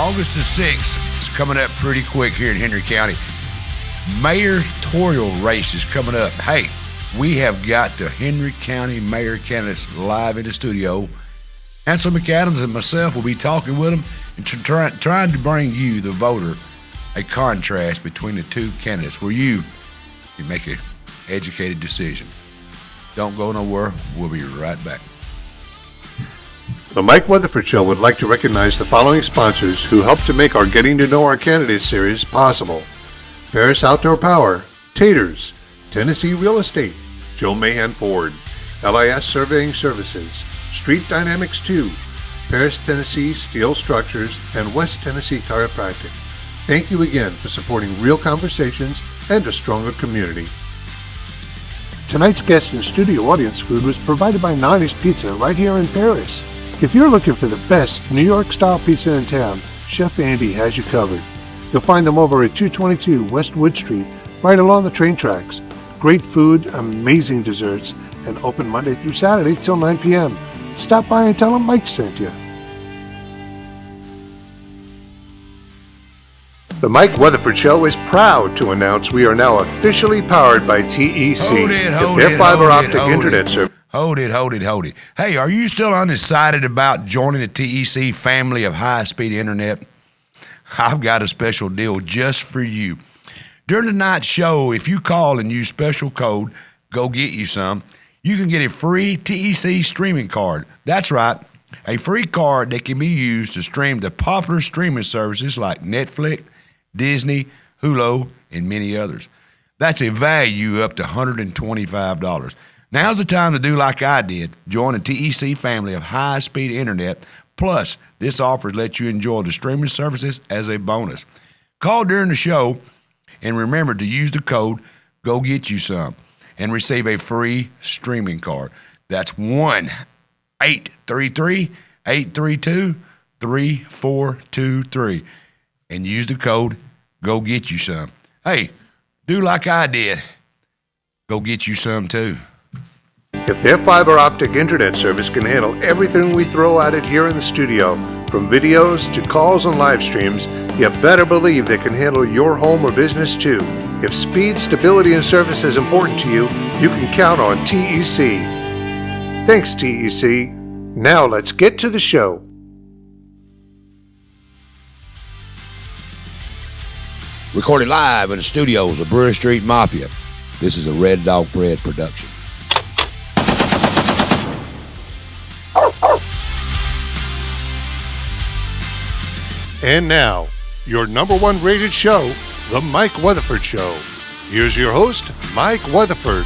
August the 6th is coming up pretty quick here in Henry County. Mayoral race is coming up. Hey, we have got the Henry County mayor candidates live in the studio. Ansel McAdams and myself will be talking with them and trying to bring you, the voter, a contrast between the two candidates where you can make an educated decision. Don't go nowhere. We'll be right back. The Mike Weatherford Show would like to recognize the following sponsors who helped to make our Getting to Know Our Candidates series possible. Paris Outdoor Power, Taters, Tennessee Real Estate, Joe Mahan Ford, LIS Surveying Services, Street Dynamics 2, Paris, Tennessee Steel Structures, and West Tennessee Chiropractic. Thank you again for supporting real conversations and a stronger community. Tonight's guest and studio audience food was provided by Nani's Pizza right here in Paris. If you're looking for the best New York-style pizza in town, Chef Andy has you covered. You'll find them over at 222 West Wood Street, right along the train tracks. Great food, amazing desserts, and open Monday through Saturday till 9 p.m. Stop by and tell them Mike sent you. The Mike Weatherford Show is proud to announce we are now officially powered by TEC. If their fiber optic internet service. Hold it. Hey, are you still undecided about joining the TEC family of high-speed internet? I've got a special deal just for you. During tonight's show, if you call and use special code, Go Get You Some, you can get a free TEC streaming card. That's right, a free card that can be used to stream the popular streaming services like Netflix, Disney, Hulu, and many others. That's a value up to $125. Now's the time to do like I did. Join the TEC family of high-speed internet. Plus, this offer lets you enjoy the streaming services as a bonus. Call during the show and remember to use the code Go Get You Some and receive a free streaming card. That's 1-833-832-3423 and use the code Go Get You Some. Hey, do like I did. Go get you some too. If their fiber optic internet service can handle everything we throw at it here in the studio, from videos to calls and live streams, you better believe they can handle your home or business too. If speed, stability, and service is important to you, you can count on TEC. Thanks, TEC. Now let's get to the show. Recorded live in the studios of Brewer Street Mafia. This is a Red Dog Bread production. And now, your number one rated show, The Mike Weatherford Show. Here's your host, Mike Weatherford.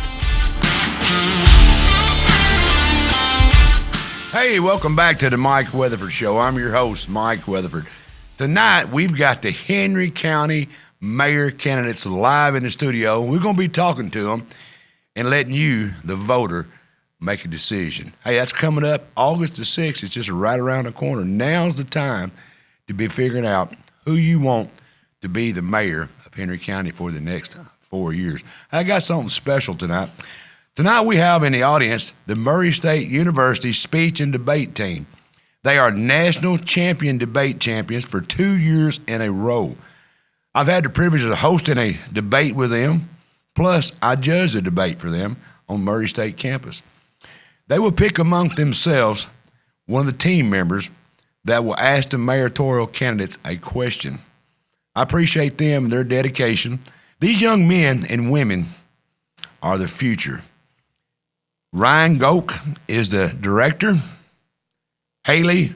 Hey, welcome back to the Mike Weatherford Show. I'm your host, Mike Weatherford. Tonight, we've got the Henry County mayor candidates live in the studio. We're going to be talking to them and letting you, the voter, make a decision. Hey, that's coming up August the 6th. It's just right around the corner. Now's the time to be figuring out who you want to be the mayor of Henry County for the next 4 years. I got something special tonight. Tonight we have in the audience the Murray State University speech and debate team. They are national champion debate champions for 2 years in a row. I've had the privilege of hosting a debate with them, plus I judged a debate for them on Murray State campus. They will pick among themselves one of the team members that will ask the mayoral candidates a question. I appreciate them and their dedication. These young men and women are the future. Ryan Goke is the director, Haley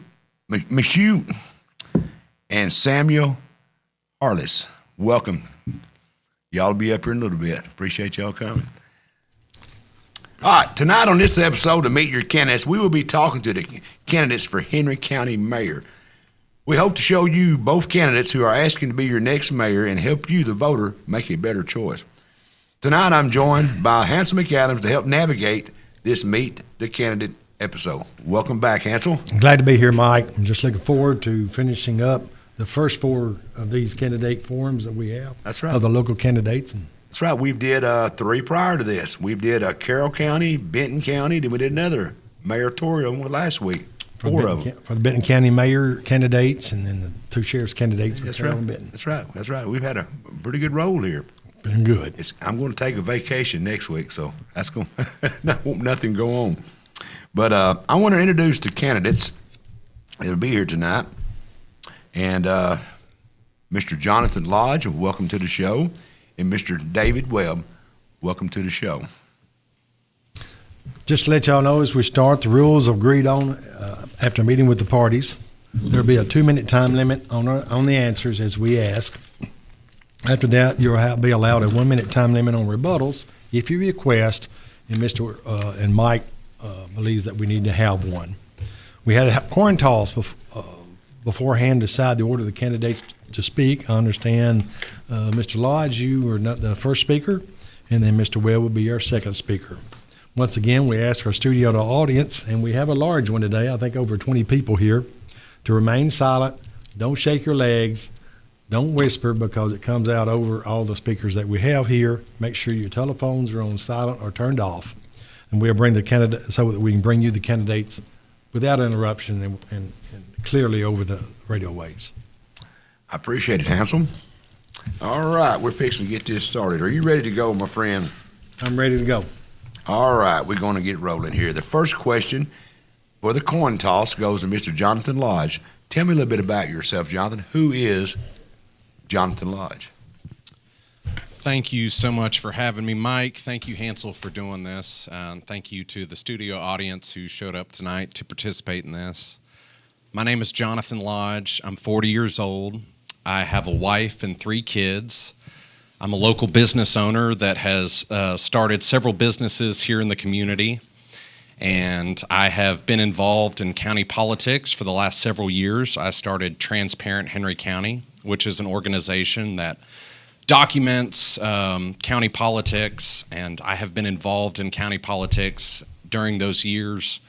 Michoud, and Samuel Harless. Welcome. Y'all will be up here in a little bit. Appreciate y'all coming. All right, tonight on this episode of Meet Your Candidates, we will be talking to the candidates for Henry County Mayor. We hope to show you both candidates who are asking to be your next mayor and help you, the voter, make a better choice. Tonight, I'm joined by Hansel McAdams to help navigate this Meet the Candidate episode. Welcome back, Hansel. I'm glad to be here, Mike. I'm just looking forward to finishing up the first 4 of these candidate forums that we have. That's right. Of the local candidates. That's right. We did 3 prior to this. We did Carroll County, Benton County, then we did another mayoral one last week. 4 of them. For the Benton County mayor candidates and then the 2 sheriff's candidates for Carroll and Benton. That's right. That's right. We've had a pretty good roll here. Been good. I'm going to take a vacation next week, so that's going nothing go on. But I want to introduce the candidates that'll be here tonight. And Mr. Jonathan Lodge, welcome to the show. And Mr. David Webb, welcome to the show. Just to let y'all know, as we start, the rules agreed on after meeting with the parties. There'll be a 2-minute time limit on the answers as we ask. After that, you'll be allowed a 1-minute time limit on rebuttals if you request, and Mr. and Mike believes that we need to have one. We had a coin toss beforehand to decide the order of the candidates to speak. I understand, Mr. Lodge, you were not the first speaker, and then Mr. Webb will be our second speaker. Once again, we ask our studio audience, and we have a large one today, I think over 20 people here, to remain silent, don't shake your legs, don't whisper because it comes out over all the speakers that we have here. Make sure your telephones are on silent or turned off, and we'll bring the candidate so that we can bring you the candidates without interruption and clearly over the radio waves. I appreciate it, Hansel. All right, we're fixing to get this started. Are you ready to go, my friend? I'm ready to go. All right, we're going to get rolling here. The first question for the coin toss goes to Mr. Jonathan Lodge. Tell me a little bit about yourself, Jonathan. Who is Jonathan Lodge? Thank you so much for having me, Mike. Thank you, Hansel, for doing this. Thank you to the studio audience who showed up tonight to participate in this. My name is Jonathan Lodge. I'm 40 years old. I have a wife and 3 kids. I'm a local business owner that has started several businesses here in the community, and I have been involved in county politics for the last several years. I started Transparent Henry County, which is an organization that documents county politics, and I have been involved in county politics during those years.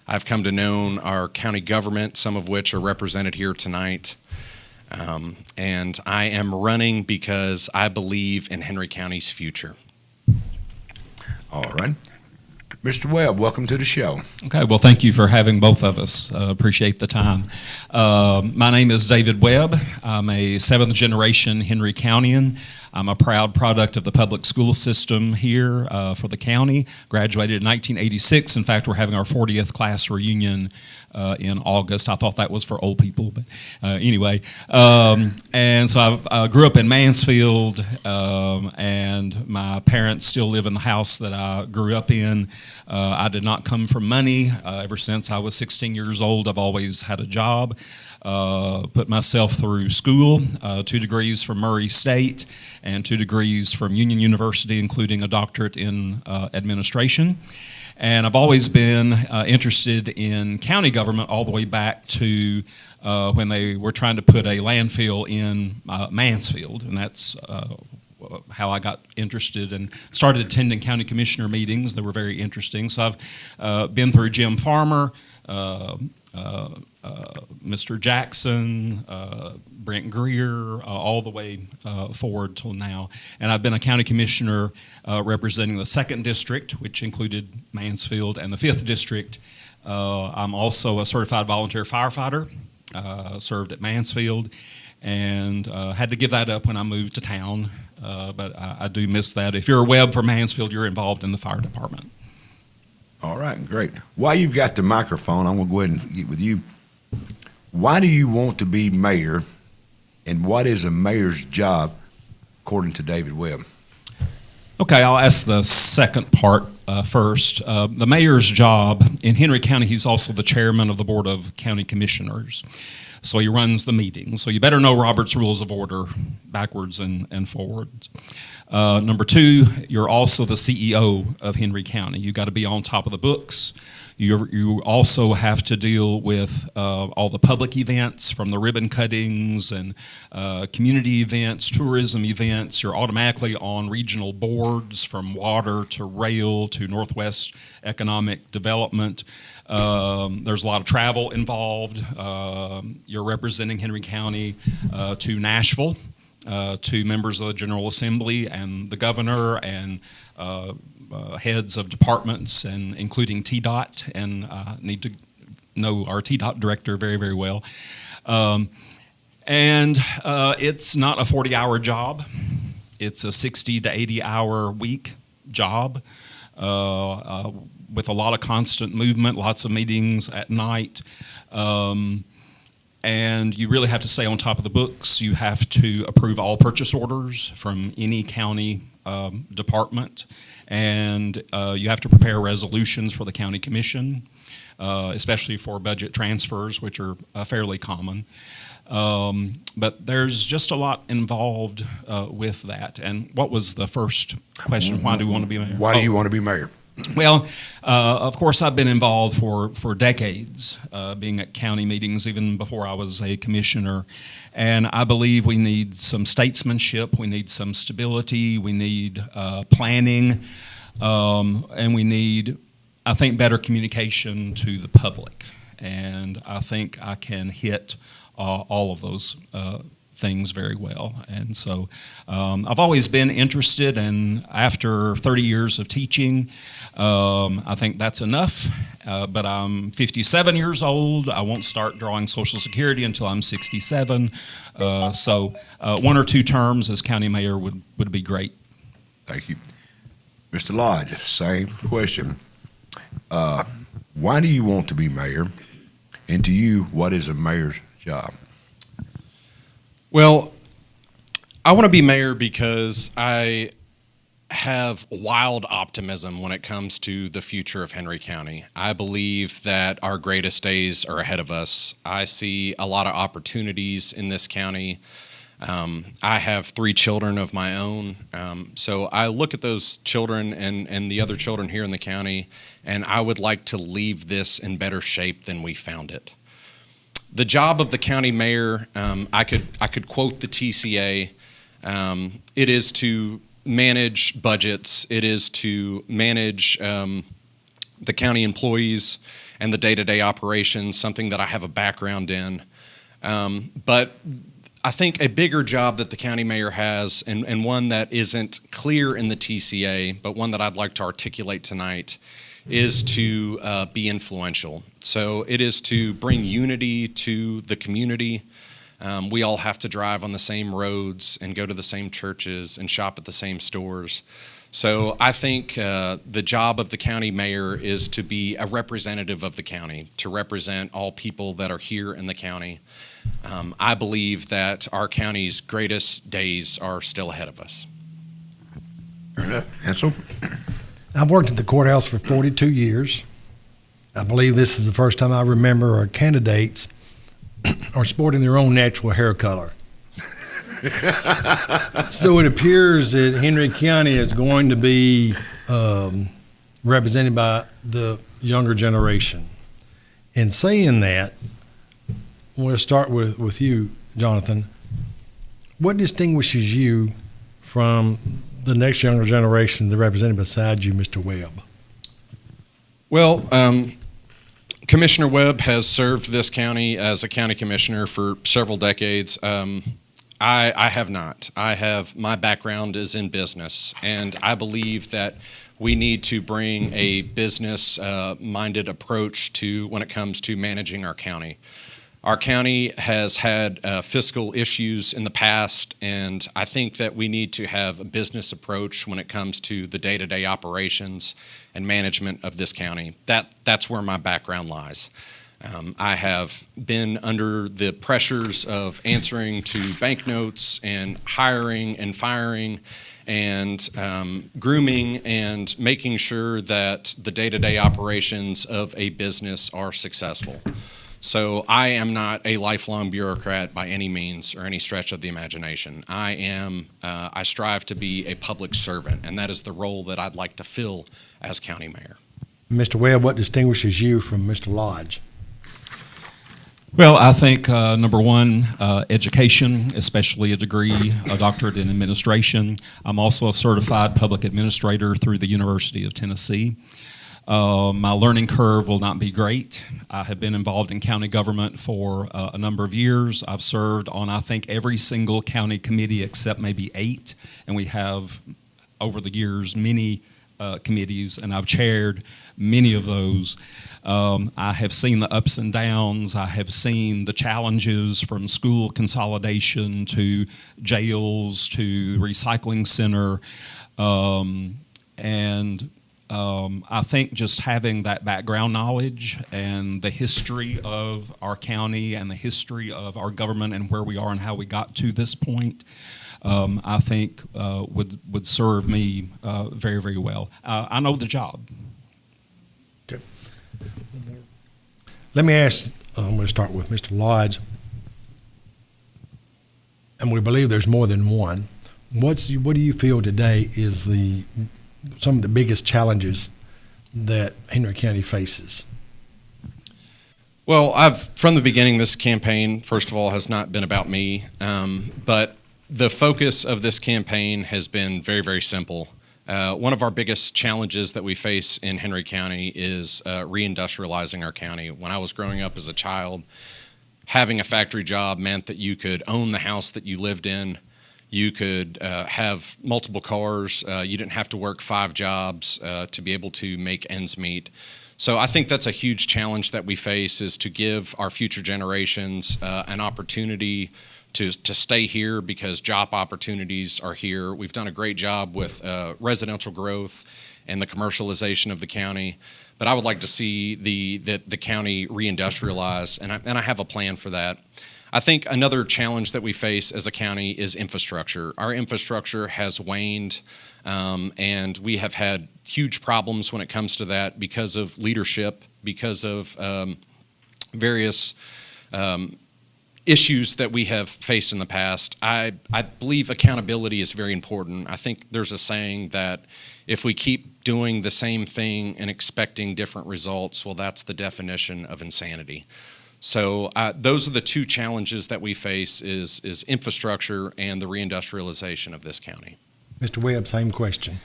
I've come to know our county government, some of which are represented here tonight. And I am running because I believe in Henry County's future. All right. Mr. Webb, welcome to the show. Okay, well, thank you for having both of us. Appreciate the time. My name is David Webb. I'm a 7th-generation Henry Countyan. I'm a proud product of the public school system here for the county. Graduated in 1986. In fact, we're having our 40th class reunion in August. I thought that was for old people, but anyway. And so I grew up in Mansfield, and my parents still live in the house that I grew up in. I did not come from money. Ever since I was 16 years old, I've always had a job. Put myself through school, 2 degrees from Murray State and 2 degrees from Union University, including a doctorate in administration. And I've always been interested in county government all the way back to when they were trying to put a landfill in Mansfield, and that's how I got interested and started attending county commissioner meetings. They were very interesting. So I've been through Jim Farmer, Mr. Jackson, Brent Greer, all the way forward till now. And I've been a county commissioner representing the 2nd District, which included Mansfield, and the 5th District. I'm also a certified volunteer firefighter, served at Mansfield, and had to give that up when I moved to town. But I do miss that. If you're a Webb from Mansfield, you're involved in the fire department. All right, great. While you've got the microphone, I'm going to go ahead and get with you. Why do you want to be mayor, and what is a mayor's job, according to David Webb? Okay, I'll ask the second part first. The mayor's job in Henry County, he's also the chairman of the Board of County Commissioners. So he runs the meeting. So you better know Robert's Rules of Order backwards and forwards. Number 2, you're also the CEO of Henry County. You got to be on top of the books. You also have to deal with all the public events, from the ribbon cuttings and community events, tourism events. You're automatically on regional boards, from water to rail to Northwest Economic Development. There's a lot of travel involved. You're representing Henry County to Nashville, to members of the General Assembly and the governor and heads of departments, and including TDOT, and need to know our TDOT director very, very well. And it's not a 40-hour job. It's a 60 to 80-hour week job with a lot of constant movement, lots of meetings at night. And you really have to stay on top of the books. You have to approve all purchase orders from any county department. And you have to prepare resolutions for the county commission, especially for budget transfers, which are fairly common. But there's just a lot involved with that. And what was the first question? Why do we want to be mayor? Why do you want to be mayor? Well, of course, I've been involved for decades, being at county meetings even before I was a commissioner. And I believe we need some statesmanship, we need some stability, we need planning, and we need, I think, better communication to the public. And I think I can hit all of those things very well. And so I've always been interested, and after 30 years of teaching, I think that's enough. But I'm 57 years old. I won't start drawing Social Security until I'm 67. So 1 or 2 terms as county mayor would be great. Thank you. Mr. Lodge, same question. Why do you want to be mayor? And to you, what is a mayor's job? Well, I want to be mayor because I have wild optimism when it comes to the future of Henry County. I believe that our greatest days are ahead of us. I see a lot of opportunities in this county. I have 3 children of my own, so I look at those children and the other children here in the county, and I would like to leave this in better shape than we found it. The job of the county mayor, I could quote the TCA. It is to manage budgets. It is to manage the county employees and the day-to-day operations, something that I have a background in. But I think a bigger job that the county mayor has, and one that isn't clear in the TCA, but one that I'd like to articulate tonight, is to be influential. So it is to bring unity to the community. We all have to drive on the same roads and go to the same churches and shop at the same stores. So I think the job of the county mayor is to be a representative of the county, to represent all people that are here in the county. I believe that our county's greatest days are still ahead of us. Fair enough. Hansel? I've worked at the courthouse for 42 years. I believe this is the first time I remember our candidates are sporting their own natural hair color. So it appears that Henry County is going to be represented by the younger generation. In saying that, we'll start with you, Jonathan. What distinguishes you from the next younger generation that represented beside you, Mr. Webb? Well, Commissioner Webb has served this county as a county commissioner for several decades. I have not. My background is in business, and I believe that we need to bring a business-minded approach to when it comes to managing our county. Our county has had fiscal issues in the past, and I think that we need to have a business approach when it comes to the day-to-day operations and management of this county. That's where my background lies. I have been under the pressures of answering to banknotes and hiring and firing and grooming and making sure that the day-to-day operations of a business are successful. So I am not a lifelong bureaucrat by any means or any stretch of the imagination. I strive to be a public servant, and that is the role that I'd like to fill as county mayor. Mr. Webb, what distinguishes you from Mr. Lodge? Well, I think number one, education, especially a degree, a doctorate in administration. I'm also a certified public administrator through the University of Tennessee. My learning curve will not be great. I have been involved in county government for a number of years. I've served on, I think, every single county committee except maybe 8, and we have, over the years, many committees, and I've chaired many of those. I have seen the ups and downs. I have seen the challenges from school consolidation to jails to recycling center. I think just having that background knowledge and the history of our county and the history of our government and where we are and how we got to this point, I think would serve me very, very well. I know the job. Okay. Let me ask, I'm going to start with Mr. Lodge, and we believe there's more than one. What do you feel today is some of the biggest challenges that Henry County faces? Well, from the beginning, this campaign, first of all, has not been about me, but the focus of this campaign has been very, very simple. One of our biggest challenges that we face in Henry County is reindustrializing our county. When I was growing up as a child, having a factory job meant that you could own the house that you lived in. You could have multiple cars. You didn't have to work 5 jobs to be able to make ends meet. So I think that's a huge challenge that we face, is to give our future generations an opportunity to stay here, because job opportunities are here. We've done a great job with residential growth and the commercialization of the county, but I would like to see the county reindustrialize, and I have a plan for that. I think another challenge that we face as a county is infrastructure. Our infrastructure has waned, and we have had huge problems when it comes to that because of leadership, because of various issues that we have faced in the past. I believe accountability is very important. I think there's a saying that if we keep doing the same thing and expecting different results, well, that's the definition of insanity. So those are the 2 challenges that we face, is infrastructure and the reindustrialization of this county. Mr. Webb, same question.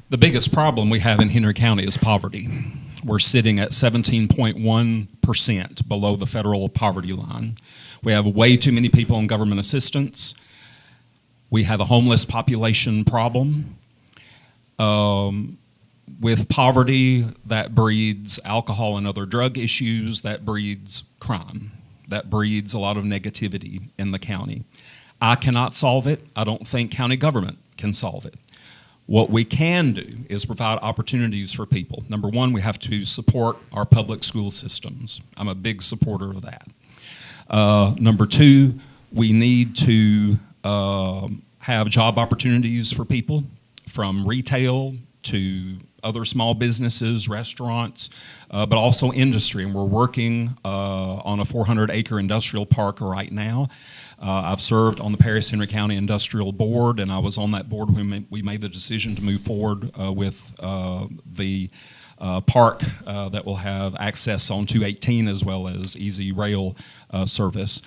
The biggest problem we have in Henry County is poverty. We're sitting at 17.1% below the federal poverty line. We have way too many people on government assistance. We have a homeless population problem. With poverty, that breeds alcohol and other drug issues, that breeds crime, that breeds a lot of negativity in the county. I cannot solve it. I don't think county government can solve it. What we can do is provide opportunities for people. Number one, we have to support our public school systems. I'm a big supporter of that. Number two, we need to have job opportunities for people, from retail to other small businesses, restaurants, but also industry. And we're working on a 400-acre industrial park right now. I've served on the Paris-Henry County Industrial Board, and I was on that board when we made the decision to move forward with the park that will have access on 218 as well as easy rail service.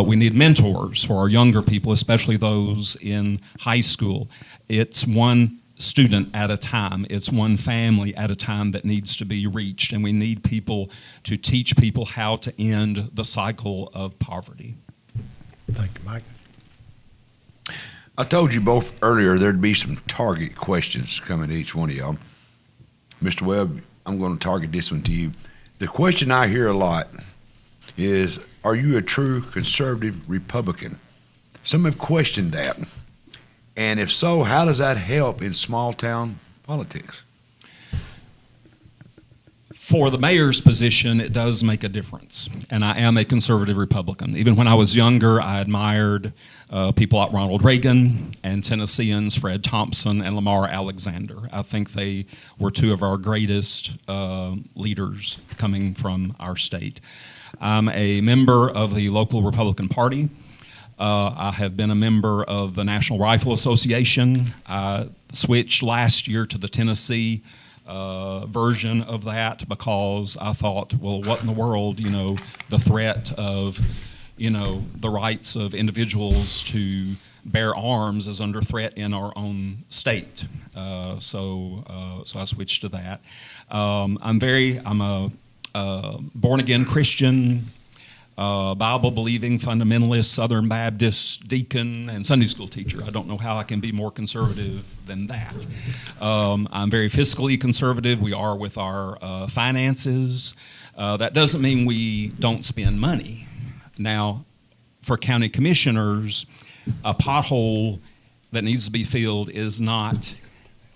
We need mentors for our younger people, especially those in high school. It's one student at a time. It's one family at a time that needs to be reached, and we need people to teach people how to end the cycle of poverty. Thank you, Mike. I told you both earlier there'd be some target questions coming to each one of y'all. Mr. Webb, I'm going to target this one to you. The question I hear a lot is, are you a true conservative Republican? Some have questioned that. And if so, how does that help in small town politics? For the mayor's position, it does make a difference, and I am a conservative Republican. Even when I was younger, I admired people like Ronald Reagan and Tennesseans Fred Thompson and Lamar Alexander. I think they were 2 of our greatest leaders coming from our state. I'm a member of the local Republican Party. I have been a member of the National Rifle Association. I switched last year to the Tennessee version of that because I thought, well, what in the world, the threat of, the rights of individuals to bear arms is under threat in our own state. So I switched to that. I'm a born-again Christian. Bible-believing fundamentalist Southern Baptist deacon and Sunday school teacher. I don't know how I can be more conservative than that. I'm very fiscally conservative. We are with our finances. That doesn't mean we don't spend money. Now, for county commissioners, a pothole that needs to be filled is not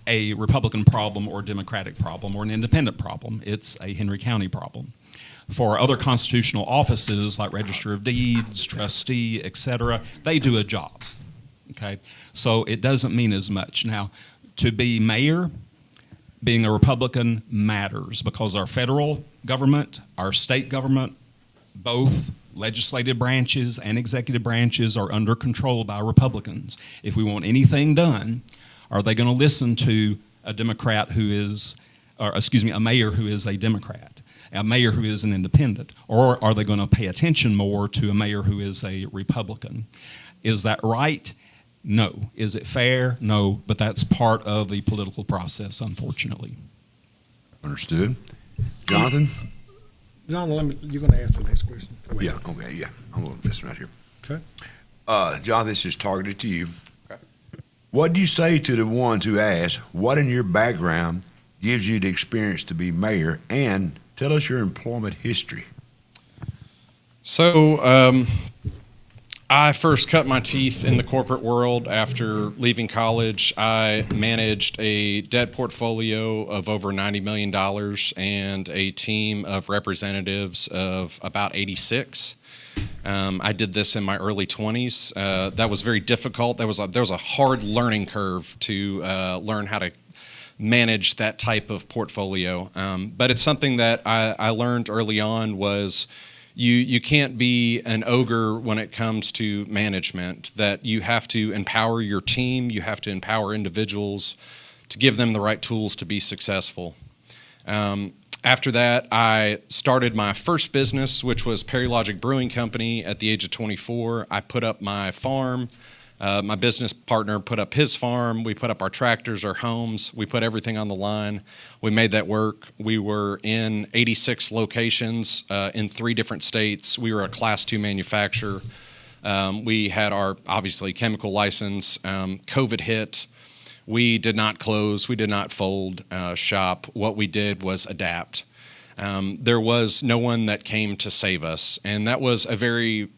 a Republican problem or a Democratic problem or an independent problem. It's a Henry County problem. For other constitutional offices like Register of Deeds, trustee, etc., they do a job. Okay, so it doesn't mean as much. Now, to be mayor, being a Republican matters because our federal government, our state government, both legislative branches and executive branches are under control by Republicans. If we want anything done, are they going to listen to a Democrat who is, or excuse me, a mayor who is a Democrat, a mayor who is an independent, or are they going to pay attention more to a mayor who is a Republican? Is that right? No. Is it fair? No, but that's part of the political process, unfortunately. Understood. Jonathan? John, you're going to ask the next question. Yeah, okay, yeah. I'm going to this right here. Okay. Jonathan, this is targeted to you. Okay. What do you say to the ones who ask, what in your background gives you the experience to be mayor, and tell us your employment history? So, I first cut my teeth in the corporate world after leaving college. I managed a debt portfolio of over $90 million and a team of representatives of about 86. I did this in my early 20s. That was very difficult. There was a hard learning curve to learn how to manage that type of portfolio. But it's something that I learned early on was you can't be an ogre when it comes to management, that you have to empower your team, you have to empower individuals to give them the right tools to be successful. After that, I started my first business, which was Perilogic Brewing Company at the age of 24. I put up my farm. My business partner put up his farm. We put up our tractors, our homes. We put everything on the line. We made that work. We were in 86 locations in 3 different states. We were a Class 2 manufacturer. We had our, obviously, chemical license. COVID hit. We did not close. We did not fold shop. What we did was adapt. There was no one that came to save us, and that was a very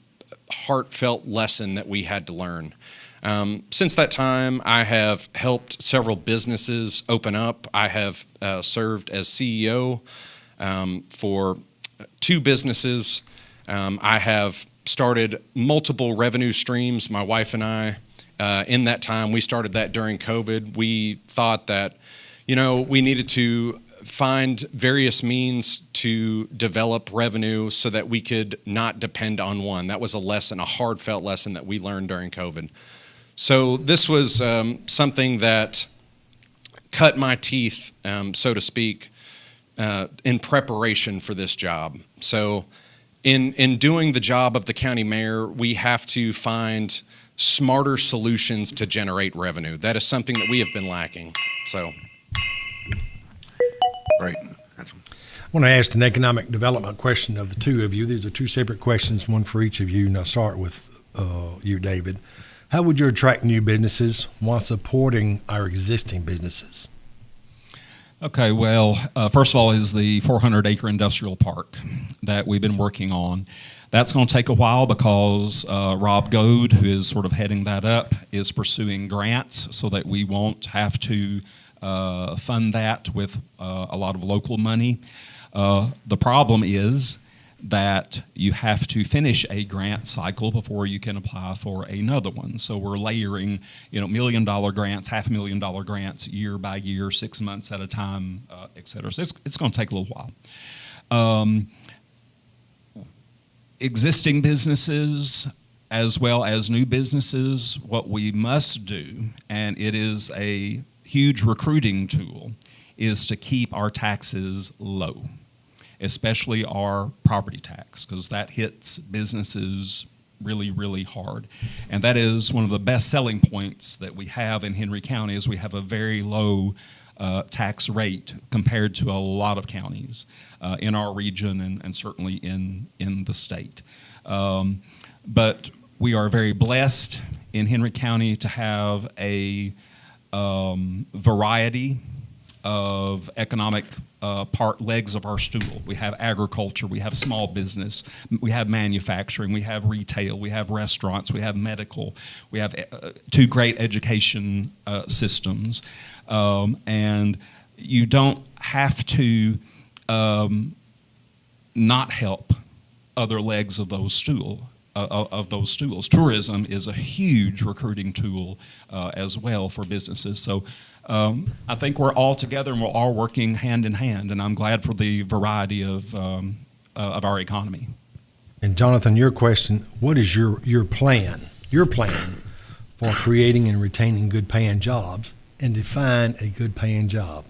heartfelt lesson that we had to learn. Since that time, I have helped several businesses open up. I have served as CEO for 2 businesses. I have started multiple revenue streams, my wife and I. In that time, we started that during COVID. We thought that, we needed to find various means to develop revenue so that we could not depend on one. That was a lesson, a heartfelt lesson that we learned during COVID. So this was something that cut my teeth, so to speak, in preparation for this job. So in doing the job of the county mayor, we have to find smarter solutions to generate revenue. That is something that we have been lacking. So, Great. I want to ask an economic development question of the 2 of you. These are 2 separate questions, one for each of you, and I'll start with you, David. How would you attract new businesses while supporting our existing businesses? Okay, well, first of all is the 400-acre industrial park that we've been working on. That's going to take a while because Rob Goad, who is sort of heading that up, is pursuing grants so that we won't have to fund that with a lot of local money. The problem is that you have to finish a grant cycle before you can apply for another one. So we're layering, $1 million grants, $500,000 grants year by year, 6 months at a time, et cetera. So it's going to take a little while. Existing businesses as well as new businesses, what we must do, and it is a huge recruiting tool, is to keep our taxes low, especially our property tax, because that hits businesses really, really hard. And that is one of the best selling points that we have in Henry County is we have a very low tax rate compared to a lot of counties in our region and certainly in the state. But we are very blessed in Henry County to have a variety of economic legs of our stool. We have agriculture, we have small business, we have manufacturing, we have retail, we have restaurants, we have medical, we have two great education systems, and you don't have to not help other legs of those stools. Tourism is a huge recruiting tool as well for businesses. So I think we're all together and we're all working hand in hand, and I'm glad for the variety of our economy. And Jonathan, your question, what is your plan for creating and retaining good paying jobs, and define a good paying job?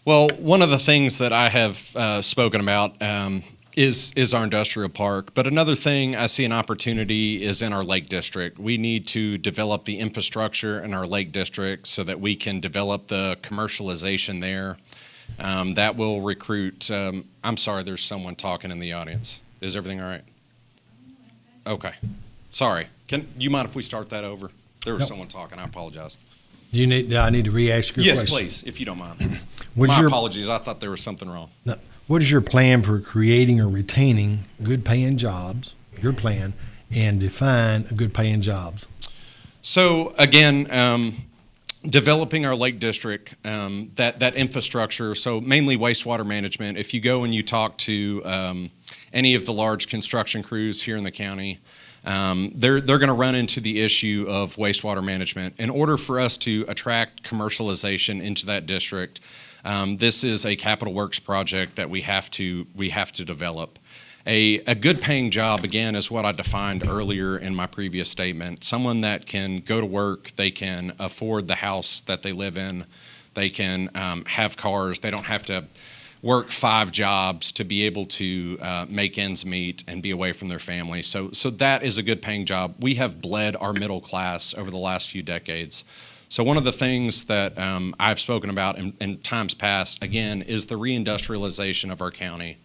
Well, one of the things that I have spoken about is our industrial park. But another thing I see an opportunity is in our Lake District. We need to develop the infrastructure in our Lake District so that we can develop the commercialization there. That will recruit, I'm sorry, there's someone talking in the audience. Is everything all right? Okay. Sorry. Can you mind if we start that over? There was someone talking. I apologize. I need to re-ask your question. Yes, please, if you don't mind. My apologies. I thought there was something wrong. No. What is your plan for creating or retaining good paying jobs, your plan, and define good paying jobs? So again, developing our Lake District, that infrastructure, so mainly wastewater management. If you go and you talk to any of the large construction crews here in the county, they're going to run into the issue of wastewater management. In order for us to attract commercialization into that district, this is a capital works project that we have to develop. A good paying job, again, is what I defined earlier in my previous statement. Someone that can go to work, they can afford the house that they live in, they can have cars, they don't have to work 5 jobs to be able to make ends meet and be away from their family. So that is a good paying job. We have bled our middle class over the last few decades. So one of the things that I've spoken about in times past, again, is the reindustrialization of our county,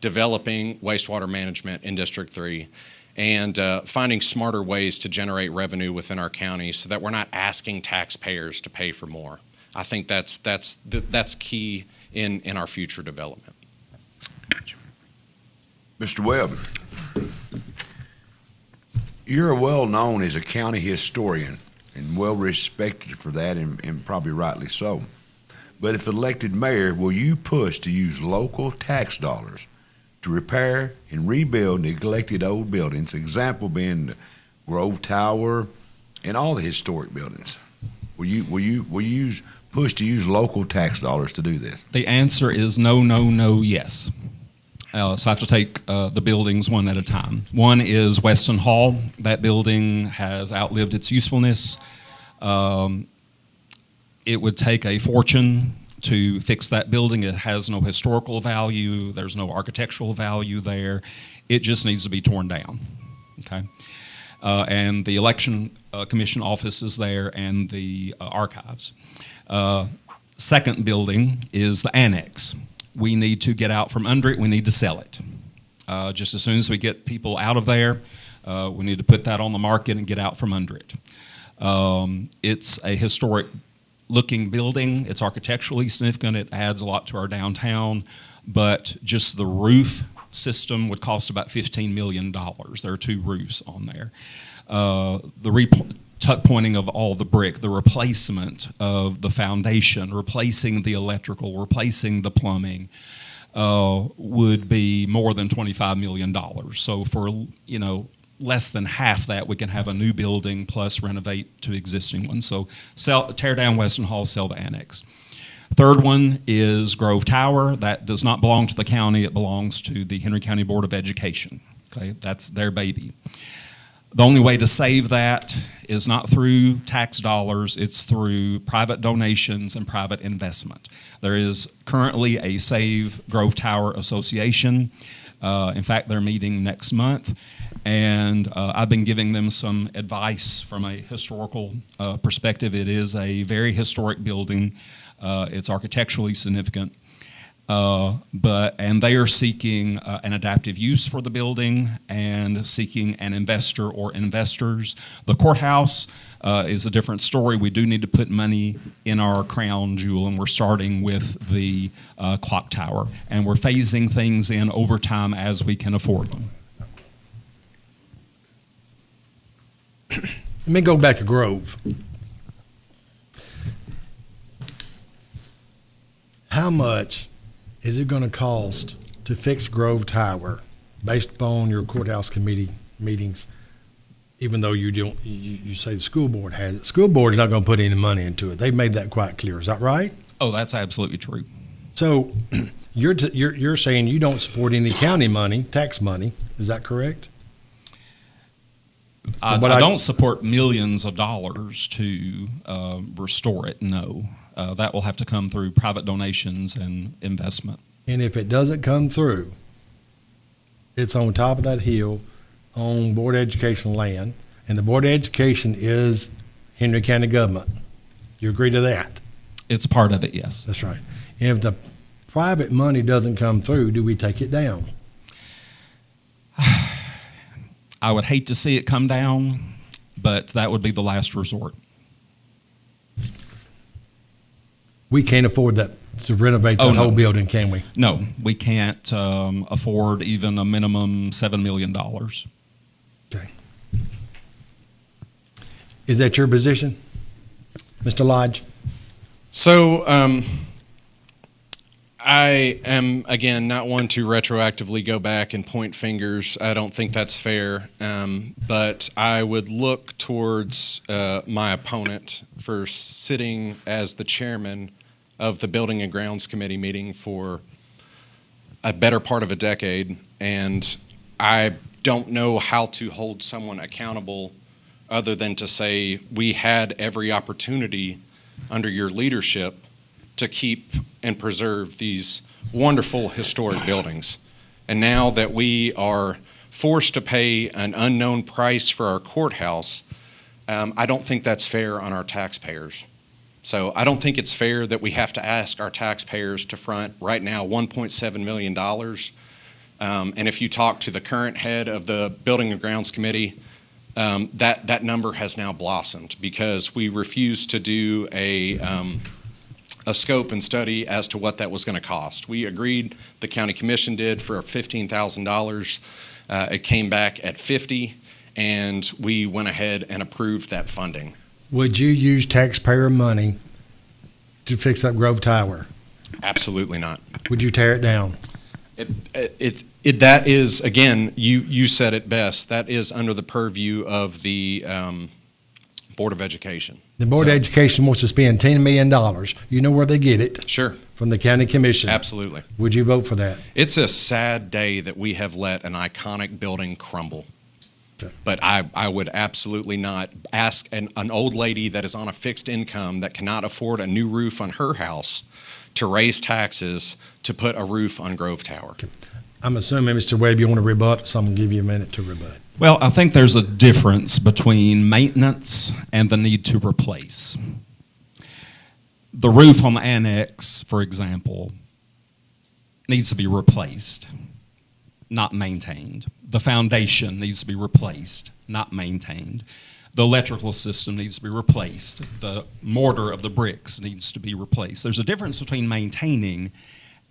developing wastewater management in District 3, and finding smarter ways to generate revenue within our county so that we're not asking taxpayers to pay for more. I think that's key in our future development. Mr. Webb, you're well known as a county historian and well respected for that, and probably rightly so. But if elected mayor, will you push to use local tax dollars to repair and rebuild neglected old buildings, example being the Grove Tower and all the historic buildings? Will you push to use local tax dollars to do this? The answer is no, no, no, yes. So I have to take the buildings one at a time. One is Weston Hall. That building has outlived its usefulness. It would take a fortune to fix that building. It has no historical value. There's no architectural value there. It just needs to be torn down. Okay, and the election commission office is there, and the archives. Second building is the annex. We need to get out from under it. We need to sell it. Just as soon as we get people out of there, we need to put that on the market and get out from under it. It's a historic looking building. It's architecturally significant. It adds a lot to our downtown, but just the roof system would cost about $15 million. There are 2 roofs on there. The tuck pointing of all the brick, the replacement of the foundation, replacing the electrical, replacing the plumbing, would be more than $25 million. So for less than half that, we can have a new building plus renovate to existing ones. So tear down Weston Hall, sell the annex. Third one is Grove Tower. That does not belong to the county. It belongs to the Henry County Board of Education. Okay, that's their baby. The only way to save that is not through tax dollars, it's through private donations and private investment. There is currently a Save Grove Tower Association. In fact, they're meeting next month, and I've been giving them some advice from a historical perspective. It is a very historic building. It's architecturally significant. and they are seeking an adaptive use for the building and seeking an investor or investors. The courthouse is a different story. We do need to put money in our crown jewel, and we're starting with the clock tower, and we're phasing things in over time as we can afford them. Let me go back to Grove. How much is it going to cost to fix Grove Tower based upon your courthouse committee meetings, even though you say the school board has it? School board is not going to put any money into it. They've made that quite clear. Is that right? Oh, that's absolutely true. So you're saying you don't support any county money, tax money. Is that correct? I don't support millions of dollars to restore it, no. That will have to come through private donations and investment. And if it doesn't come through, it's on top of that hill on Board of Education land, and the Board of Education is Henry County government. You agree to that? It's part of it, yes. That's right. And if the private money doesn't come through, do we take it down? I would hate to see it come down, but that would be the last resort. We can't afford that to renovate the whole building, can we? No, we can't afford even a minimum $7 million. Okay. Is that your position, Mr. Lodge? So I am, again, not one to retroactively go back and point fingers. I don't think that's fair. But I would look towards my opponent for sitting as the chairman of the Building and Grounds Committee meeting for a better part of a decade. And I don't know how to hold someone accountable other than to say we had every opportunity under your leadership to keep and preserve these wonderful historic buildings. And now that we are forced to pay an unknown price for our courthouse, I don't think that's fair on our taxpayers. So I don't think it's fair that we have to ask our taxpayers to front right now $1.7 million. And if you talk to the current head of the Building and Grounds Committee, that number has now blossomed because we refused to do a scope and study as to what that was going to cost. We agreed, the county commission did, for $15,000. It came back at $50,000, and we went ahead and approved that funding. Would you use taxpayer money to fix up Grove Tower? Absolutely not. Would you tear it down? That is, again, you said it best. That is under the purview of the Board of Education. The Board of Education wants to spend $10 million. You know where they get it? Sure. From the county commission. Absolutely. Would you vote for that? It's a sad day that we have let an iconic building crumble. Okay. But I would absolutely not ask an old lady that is on a fixed income that cannot afford a new roof on her house to raise taxes to put a roof on Grove Tower. Okay. I'm assuming, Mr. Webb, you want to rebut, so I'm going to give you a minute to rebut. Well, I think there's a difference between maintenance and the need to replace. The roof on the annex, for example, needs to be replaced, not maintained. The foundation needs to be replaced, not maintained. The electrical system needs to be replaced. The mortar of the bricks needs to be replaced. There's a difference between maintaining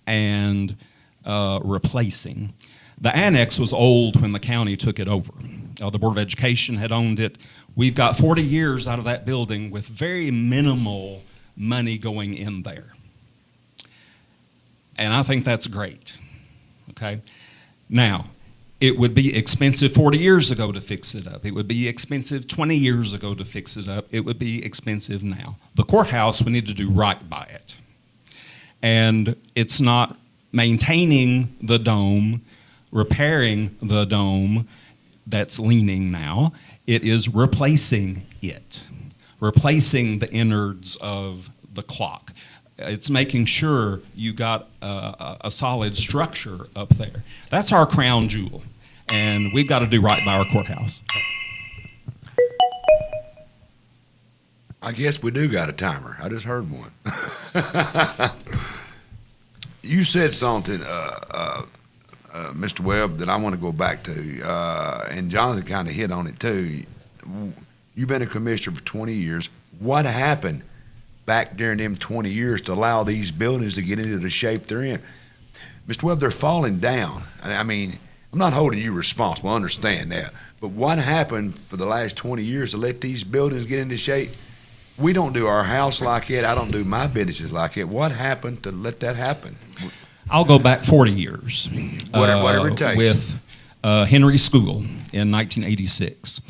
and replacing. The annex was old when the county took it over. The Board of Education had owned it. We've got 40 years out of that building with very minimal money going in there. And I think that's great. Okay? Now, it would be expensive 40 years ago to fix it up. It would be expensive 20 years ago to fix it up. It would be expensive now. The courthouse, we need to do right by it. And it's not maintaining the dome, repairing the dome that's leaning now. It is replacing it, replacing the innards of the clock. It's making sure you got a solid structure up there. That's our crown jewel, and we've got to do right by our courthouse. I guess we do got a timer. I just heard one. You said something, Mr. Webb, that I want to go back to, and Jonathan kind of hit on it too. You've been a commissioner for 20 years. What happened back during them 20 years to allow these buildings to get into the shape they're in? Mr. Webb, they're falling down. I mean, I'm not holding you responsible, I understand that. But what happened for the last 20 years to let these buildings get into shape? We don't do our house like it. I don't do my businesses like it. What happened to let that happen? I'll go back 40 years. Whatever it takes. With Henry School in 1986.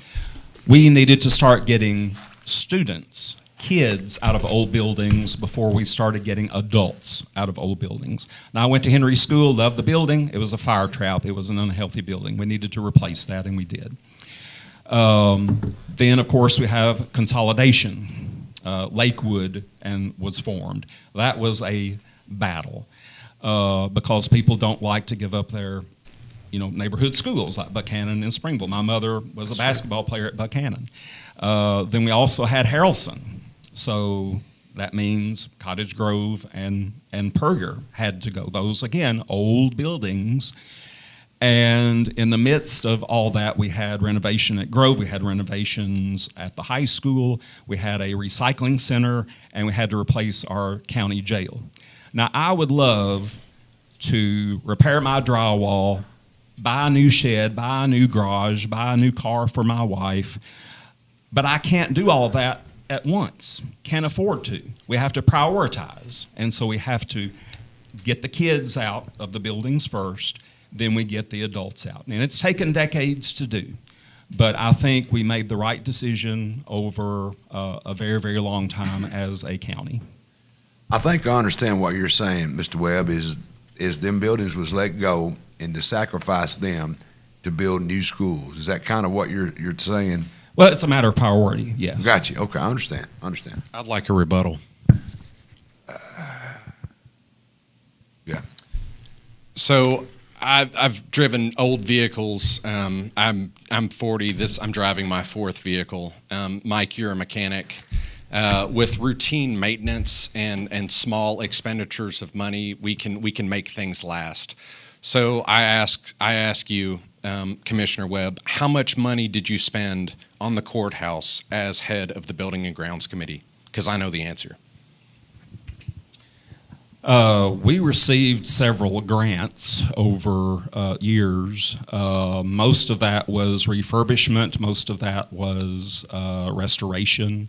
We needed to start getting students, kids out of old buildings before we started getting adults out of old buildings. Now, I went to Henry School, loved the building. It was a fire trap. It was an unhealthy building. We needed to replace that, and we did. Then, of course, we have consolidation. Lakewood was formed. That was a battle because people don't like to give up their neighborhood schools like Buchanan and Springville. My mother was a basketball player at Buchanan. Then we also had Harrelson. So that means Cottage Grove and Perger had to go. Those, again, old buildings. And in the midst of all that, we had renovation at Grove, we had renovations at the high school, we had a recycling center, and we had to replace our county jail. Now, I would love to repair my drywall, buy a new shed, buy a new garage, buy a new car for my wife, but I can't do all of that at once. Can't afford to. We have to prioritize, and so we have to get the kids out of the buildings first, then we get the adults out. And it's taken decades to do, but I think we made the right decision over a very, very long time as a county. I think I understand what you're saying, Mr. Webb, is them buildings was let go and to sacrifice them to build new schools. Is that kind of what you're saying? Well, it's a matter of priority, yes. Got you. Okay, I understand. I'd like a rebuttal. Yeah. So I've driven old vehicles. I'm 40. I'm driving my fourth vehicle. Mike, you're a mechanic. With routine maintenance and small expenditures of money, we can make things last. So I ask you, Commissioner Webb, how much money did you spend on the courthouse as head of the Building and Grounds Committee? Because I know the answer. We received several grants over years. Most of that was refurbishment. Most of that was restoration.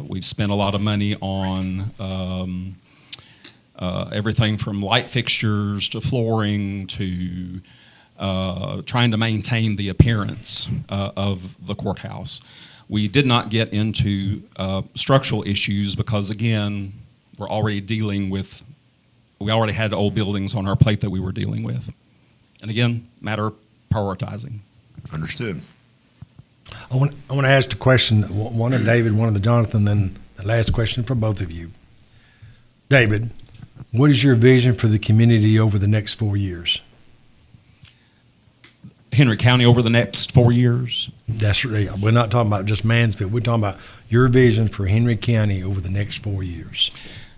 We've spent a lot of money on everything from light fixtures to flooring to trying to maintain the appearance of the courthouse. We did not get into structural issues because, again, we already had old buildings on our plate that we were dealing with. And again, matter of prioritizing. Understood. I want to ask a question, one of David, one of the Jonathan, then the last question for both of you. David, what is your vision for the community over the next 4 years? Henry County over the next 4 years? That's right. We're not talking about just Mansfield. We're talking about your vision for Henry County over the next 4 years.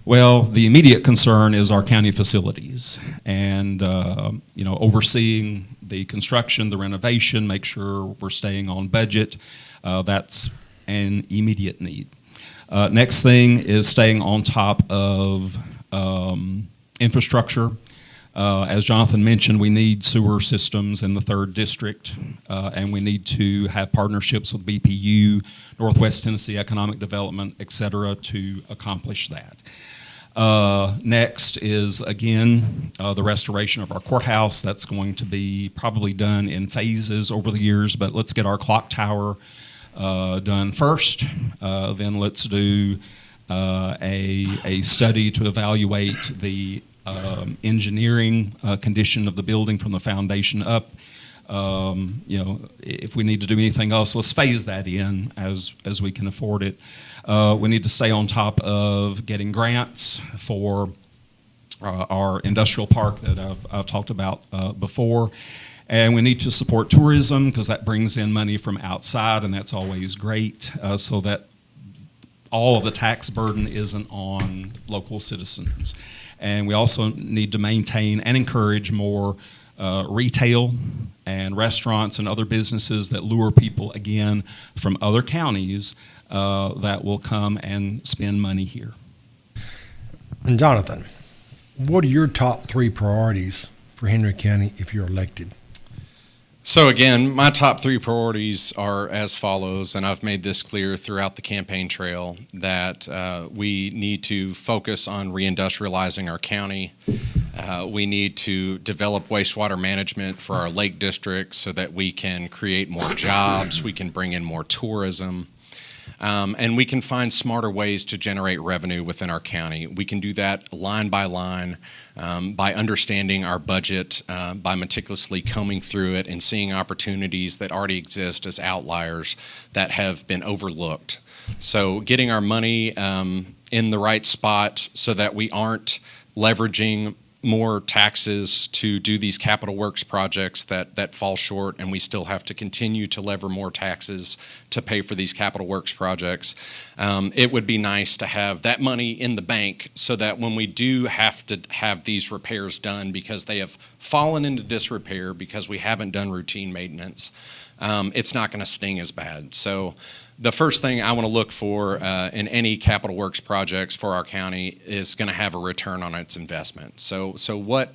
Well, the immediate concern is our county facilities and, overseeing the construction, the renovation, make sure we're staying on budget. That's an immediate need. Next thing is staying on top of infrastructure. As Jonathan mentioned, we need sewer systems in the 3rd District, and we need to have partnerships with BPU, Northwest Tennessee Economic Development, et cetera, to accomplish that. Next is, again, the restoration of our courthouse. That's going to be probably done in phases over the years, but let's get our clock tower done first. Then let's do a study to evaluate the engineering condition of the building from the foundation up. If we need to do anything else, let's phase that in as we can afford it. We need to stay on top of getting grants for our industrial park that I've talked about before. And we need to support tourism because that brings in money from outside, and that's always great, so that all of the tax burden isn't on local citizens. And we also need to maintain and encourage more retail and restaurants and other businesses that lure people, again, from other counties that will come and spend money here. And Jonathan, what are your top 3 priorities for Henry County if you're elected? So again, my top 3 priorities are as follows, and I've made this clear throughout the campaign trail, that we need to focus on reindustrializing our county. We need to develop wastewater management for our lake districts so that we can create more jobs, we can bring in more tourism, and we can find smarter ways to generate revenue within our county. We can do that line by line, by understanding our budget, by meticulously combing through it and seeing opportunities that already exist as outliers that have been overlooked. So getting our money in the right spot so that we aren't leveraging more taxes to do these capital works projects that fall short, and we still have to continue to lever more taxes to pay for these capital works projects. It would be nice to have that money in the bank so that when we do have to have these repairs done because they have fallen into disrepair because we haven't done routine maintenance, it's not going to sting as bad. So the first thing I want to look for in any capital works projects for our county is going to have a return on its investment. So what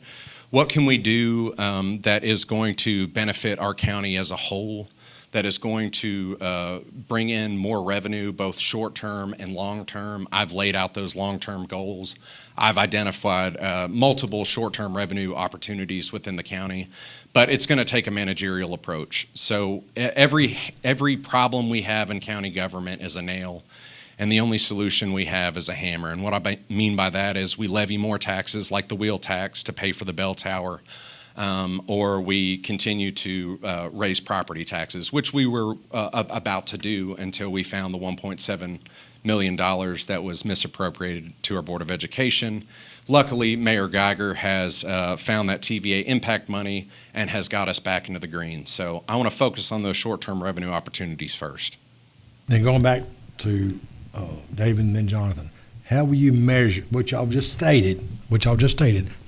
can we do that is going to benefit our county as a whole, that is going to bring in more revenue, both short-term and long-term? I've laid out those long-term goals. I've identified multiple short-term revenue opportunities within the county, but it's going to take a managerial approach. So every problem we have in county government is a nail, and the only solution we have is a hammer. And what I mean by that is we levy more taxes, like the wheel tax, to pay for the bell tower, or we continue to raise property taxes, which we were about to do until we found the $1.7 million that was misappropriated to our Board of Education. Luckily, Mayor Geiger has found that TVA impact money and has got us back into the green. So I want to focus on those short-term revenue opportunities first. Then going back to David and then Jonathan, how will you measure, which I've just stated,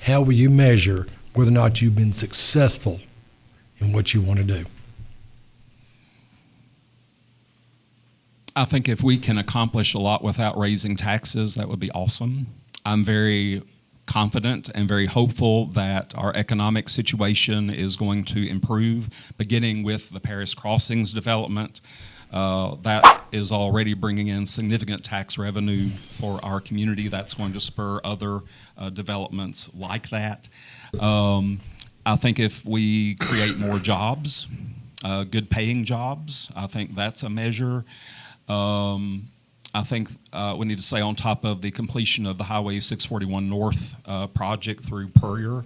how will you measure whether or not you've been successful in what you want to do? I think if we can accomplish a lot without raising taxes, that would be awesome. I'm very confident and very hopeful that our economic situation is going to improve, beginning with the Paris Crossings development. That is already bringing in significant tax revenue for our community. That's going to spur other developments like that. I think if we create more jobs, good paying jobs, I think that's a measure. I think we need to stay on top of the completion of the Highway 641 North project through Puryear.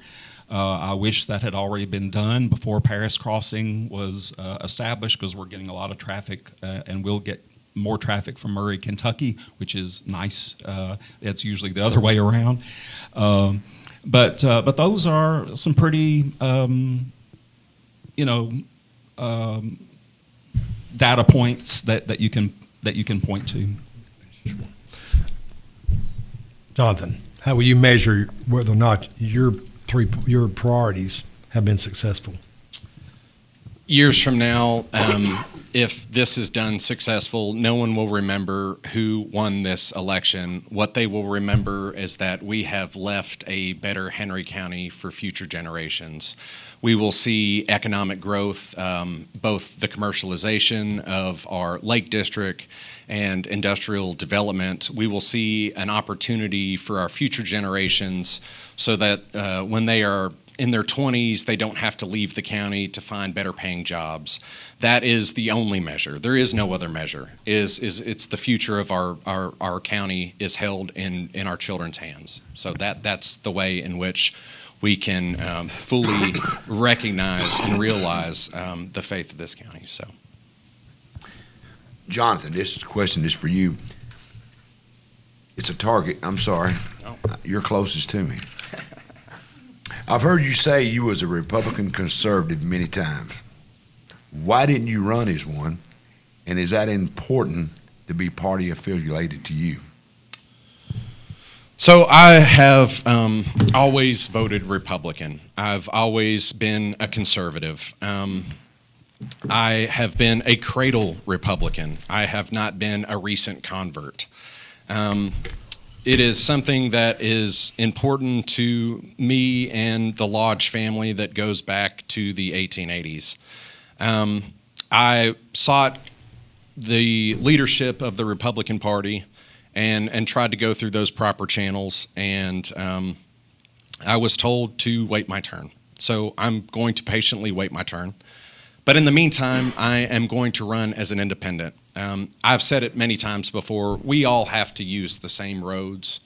I wish that had already been done before Paris Crossing was established, because we're getting a lot of traffic and we'll get more traffic from Murray, Kentucky, which is nice. It's usually the other way around. But those are some pretty, data points that you can point to. Jonathan, how will you measure whether or not your priorities have been successful? Years from now, if this is done successful, no one will remember who won this election. What they will remember is that we have left a better Henry County for future generations. We will see economic growth, both the commercialization of our Lake District and industrial development. We will see an opportunity for our future generations so that when they are in their 20s, they don't have to leave the county to find better paying jobs. That is the only measure. There is no other measure. It's the future of our county is held in our children's hands. So that's the way in which we can fully recognize and realize the faith of this county. So, Jonathan, this question is for you. It's a target. I'm sorry. Oh. You're closest to me. I've heard you say you was a Republican conservative many times. Why didn't you run as one? And is that important to be party affiliated to you? So I have always voted Republican. I've always been a conservative. I have been a cradle Republican. I have not been a recent convert. It is something that is important to me and the Lodge family that goes back to the 1880s. I sought the leadership of the Republican Party and tried to go through those proper channels, and I was told to wait my turn. So I'm going to patiently wait my turn. But in the meantime, I am going to run as an independent. I've said it many times before, we all have to use the same roads.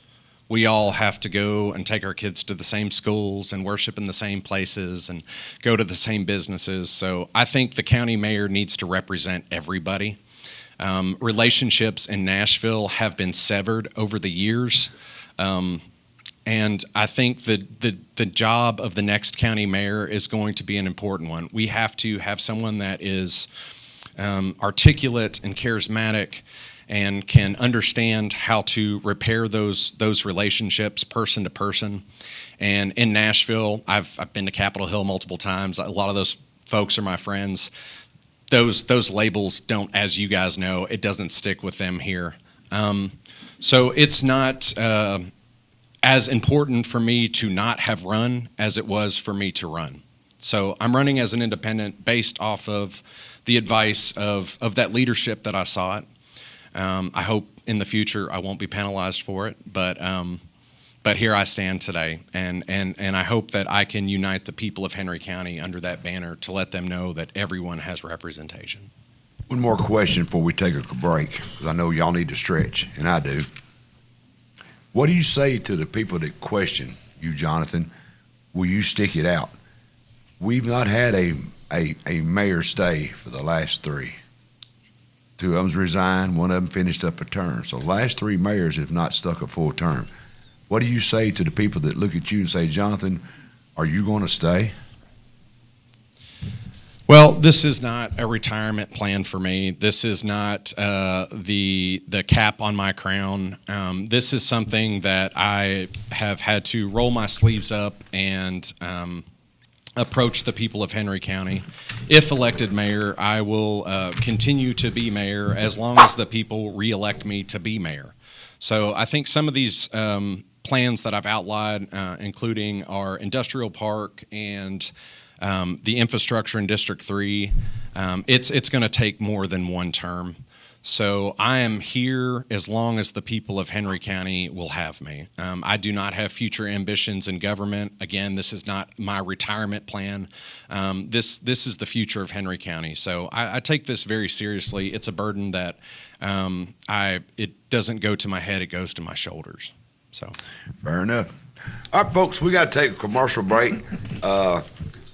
We all have to go and take our kids to the same schools and worship in the same places and go to the same businesses. So I think the county mayor needs to represent everybody. Relationships in Nashville have been severed over the years. And I think the job of the next county mayor is going to be an important one. We have to have someone that is articulate and charismatic and can understand how to repair those relationships person to person. And in Nashville, I've been to Capitol Hill multiple times. A lot of those folks are my friends. Those labels don't, as you guys know, it doesn't stick with them here. So it's not as important for me to not have run as it was for me to run. So I'm running as an independent based off of the advice of that leadership that I sought. I hope in the future I won't be penalized for it, but here I stand today, and I hope that I can unite the people of Henry County under that banner to let them know that everyone has representation. One more question before we take a break, because I know y'all need to stretch, and I do. What do you say to the people that question you, Jonathan? Will you stick it out? We've not had a mayor stay for the last three. Two of them's resigned, one of them finished up a term. So the last three mayors have not stuck a full term. What do you say to the people that look at you and say, Jonathan, are you going to stay? Well, this is not a retirement plan for me. This is not the cap on my crown. This is something that I have had to roll my sleeves up and approach the people of Henry County. If elected mayor, I will continue to be mayor as long as the people re-elect me to be mayor. So I think some of these plans that I've outlined, including our industrial park and the infrastructure in District 3, it's going to take more than one term. So I am here as long as the people of Henry County will have me. I do not have future ambitions in government. Again, this is not my retirement plan. This is the future of Henry County. So I take this very seriously. It's a burden that it doesn't go to my head, it goes to my shoulders. So fair enough. All right, folks, we got to take a commercial break. I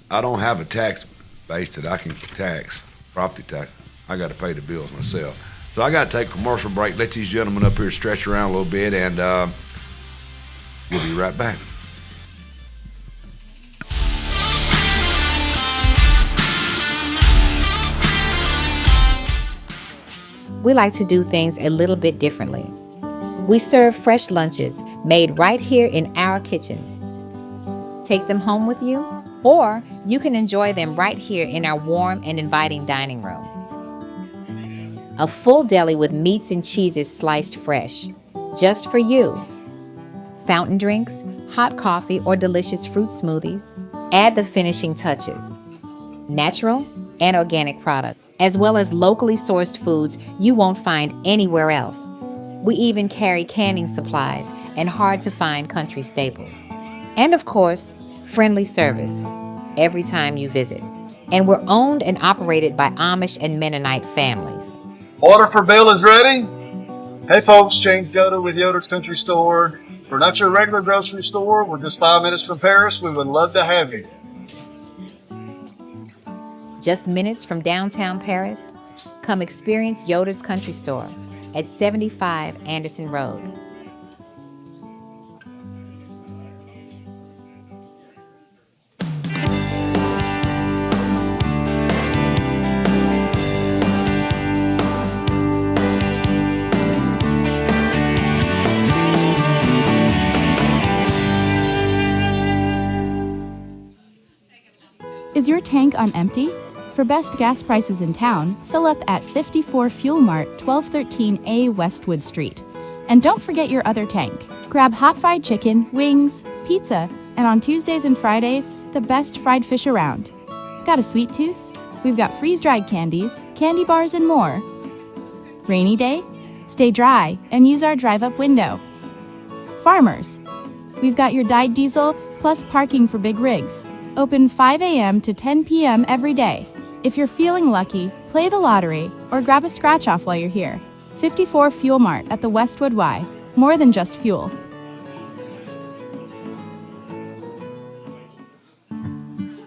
don't have a tax base that I can tax, property tax. I got to pay the bills myself. So I got to take a commercial break, let these gentlemen up here stretch around a little bit, and we'll be right back. We like to do things a little bit differently. We serve fresh lunches made right here in our kitchens. Take them home with you, or you can enjoy them right here in our warm and inviting dining room. A full deli with meats and cheeses sliced fresh, just for you. Fountain drinks, hot coffee, or delicious fruit smoothies. Add the finishing touches. Natural and organic products, as well as locally sourced foods you won't find anywhere else. We even carry canning supplies and hard-to-find country staples. And of course, friendly service every time you visit. And we're owned and operated by Amish and Mennonite families. Order for bill is ready. Hey folks, James Yoder with Yoder's Country Store. We're not your regular grocery store. We're just 5 minutes from Paris. We would love to have you. Just minutes from downtown Paris, come experience Yoder's Country Store at 75 Anderson Road. Is your tank on empty? For best gas prices in town, fill up at 54 Fuel Mart, 1213A Westwood Street. And don't forget your other tank. Grab hot fried chicken, wings, pizza, and on Tuesdays and Fridays, the best fried fish around. Got a sweet tooth? We've got freeze-dried candies, candy bars, and more. Rainy day? Stay dry and use our drive-up window. Farmers, we've got your dyed diesel plus parking for big rigs. Open 5 a.m. to 10 p.m. every day. If you're feeling lucky, play the lottery or grab a scratch-off while you're here. 54 Fuel Mart at the Westwood Y. More than just fuel.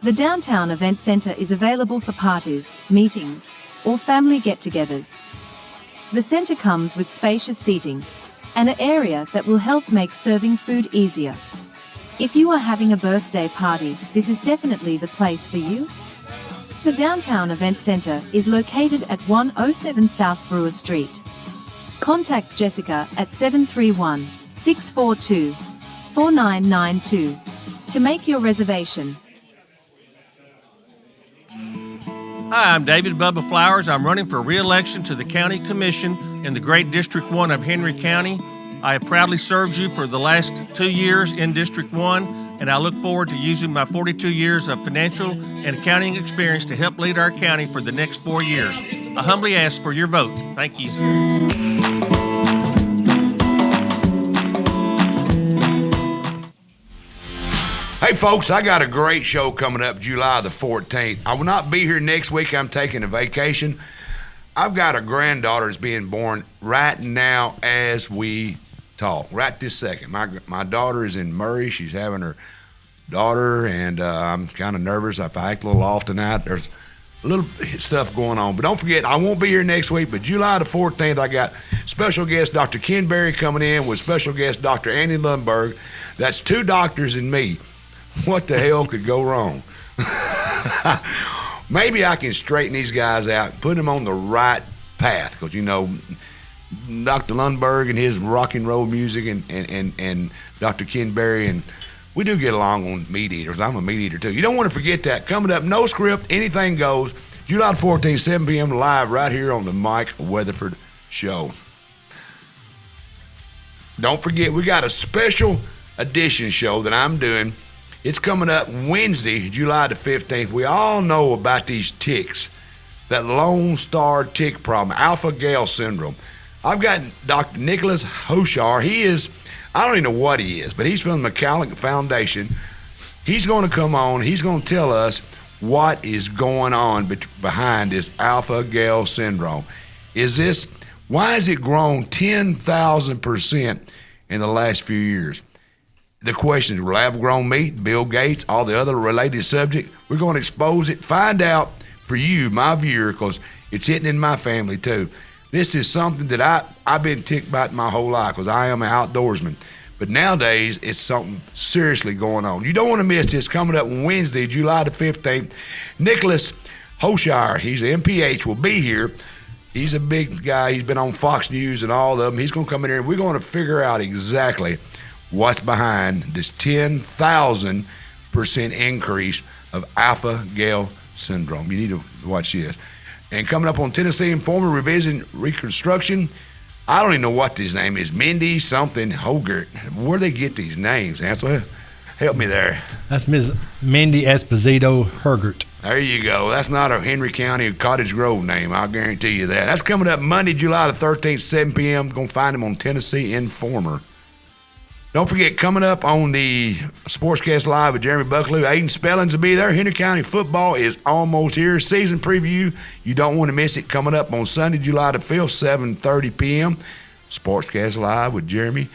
The Downtown Event Center is available for parties, meetings, or family get-togethers. The center comes with spacious seating and an area that will help make serving food easier. If you are having a birthday party, this is definitely the place for you. The Downtown Event Center is located at 107 South Brewer Street. Contact Jessica at 731-642-4992 to make your reservation. Hi, I'm David Bubba Flowers. I'm running for re-election to the County Commission in the Great District 1 of Henry County. I have proudly served you for the last 2 years in District 1, and I look forward to using my 42 years of financial and accounting experience to help lead our county for the next 4 years. I humbly ask for your vote. Thank you. Hey, folks, I got a great show coming up July the 14th. I will not be here next week. I'm taking a vacation. I've got a granddaughter that's being born right now as we talk, right this second. My daughter is in Murray. She's having her daughter, and I'm kind of nervous. If I act a little off tonight, there's a little stuff going on. But don't forget, I won't be here next week, but July the 14th, I got special guest Dr. Ken Berry coming in with special guest Dr. Andy Lundberg. That's 2 doctors and me. What the hell could go wrong? Maybe I can straighten these guys out, put them on the right path, because, you know, Dr. Lundberg and his rock and roll music and Dr. Ken Berry, and we do get along on meat eaters. I'm a meat eater, too. You don't want to forget that. Coming up, no script, anything goes. July 14th, 7 p.m. live right here on the Mike Weatherford Show. Don't forget, we got a special edition show that I'm doing. It's coming up Wednesday, July the 15th. We all know about these ticks, that Lone Star tick problem, alpha-gal syndrome. I've got Dr. Nicholas Hoshar. He is, I don't even know what he is, but he's from the McCallick Foundation. He's going to come on. He's going to tell us what is going on behind this alpha-gal syndrome. Why has it grown 10,000% in the last few years? The question is, lab-grown meat, Bill Gates, all the other related subjects. We're going to expose it, find out for you, my viewer, because it's hitting in my family too. This is something that I've been ticked about my whole life because I am an outdoorsman. But nowadays, it's something seriously going on. You don't want to miss this. Coming up Wednesday, July the 15th. Nicholas Hoshire, he's an MPH, will be here. He's a big guy. He's been on Fox News and all of them. He's going to come in here, and we're going to figure out exactly what's behind this 10,000% increase of alpha-gal syndrome. You need to watch this. And coming up on Tennessee Informer, Revision Reconstruction, I don't even know what his name is, Mindy something Hogert. Where do they get these names? Answer, help me there. That's Ms. Mindy Esposito Hergert. There you go. That's not a Henry County Cottage Grove name. I'll guarantee you that. That's coming up Monday, July the 13th, 7 p.m. Going to find him on Tennessee Informer. Don't forget, coming up on the Sportscast Live with Jeremy Buckaloo, Aiden Spellings will be there. Henry County football is almost here. Season preview, you don't want to miss it. Coming up on Sunday, July the 5th, 7:30 p.m. Sportscast Live with Jeremy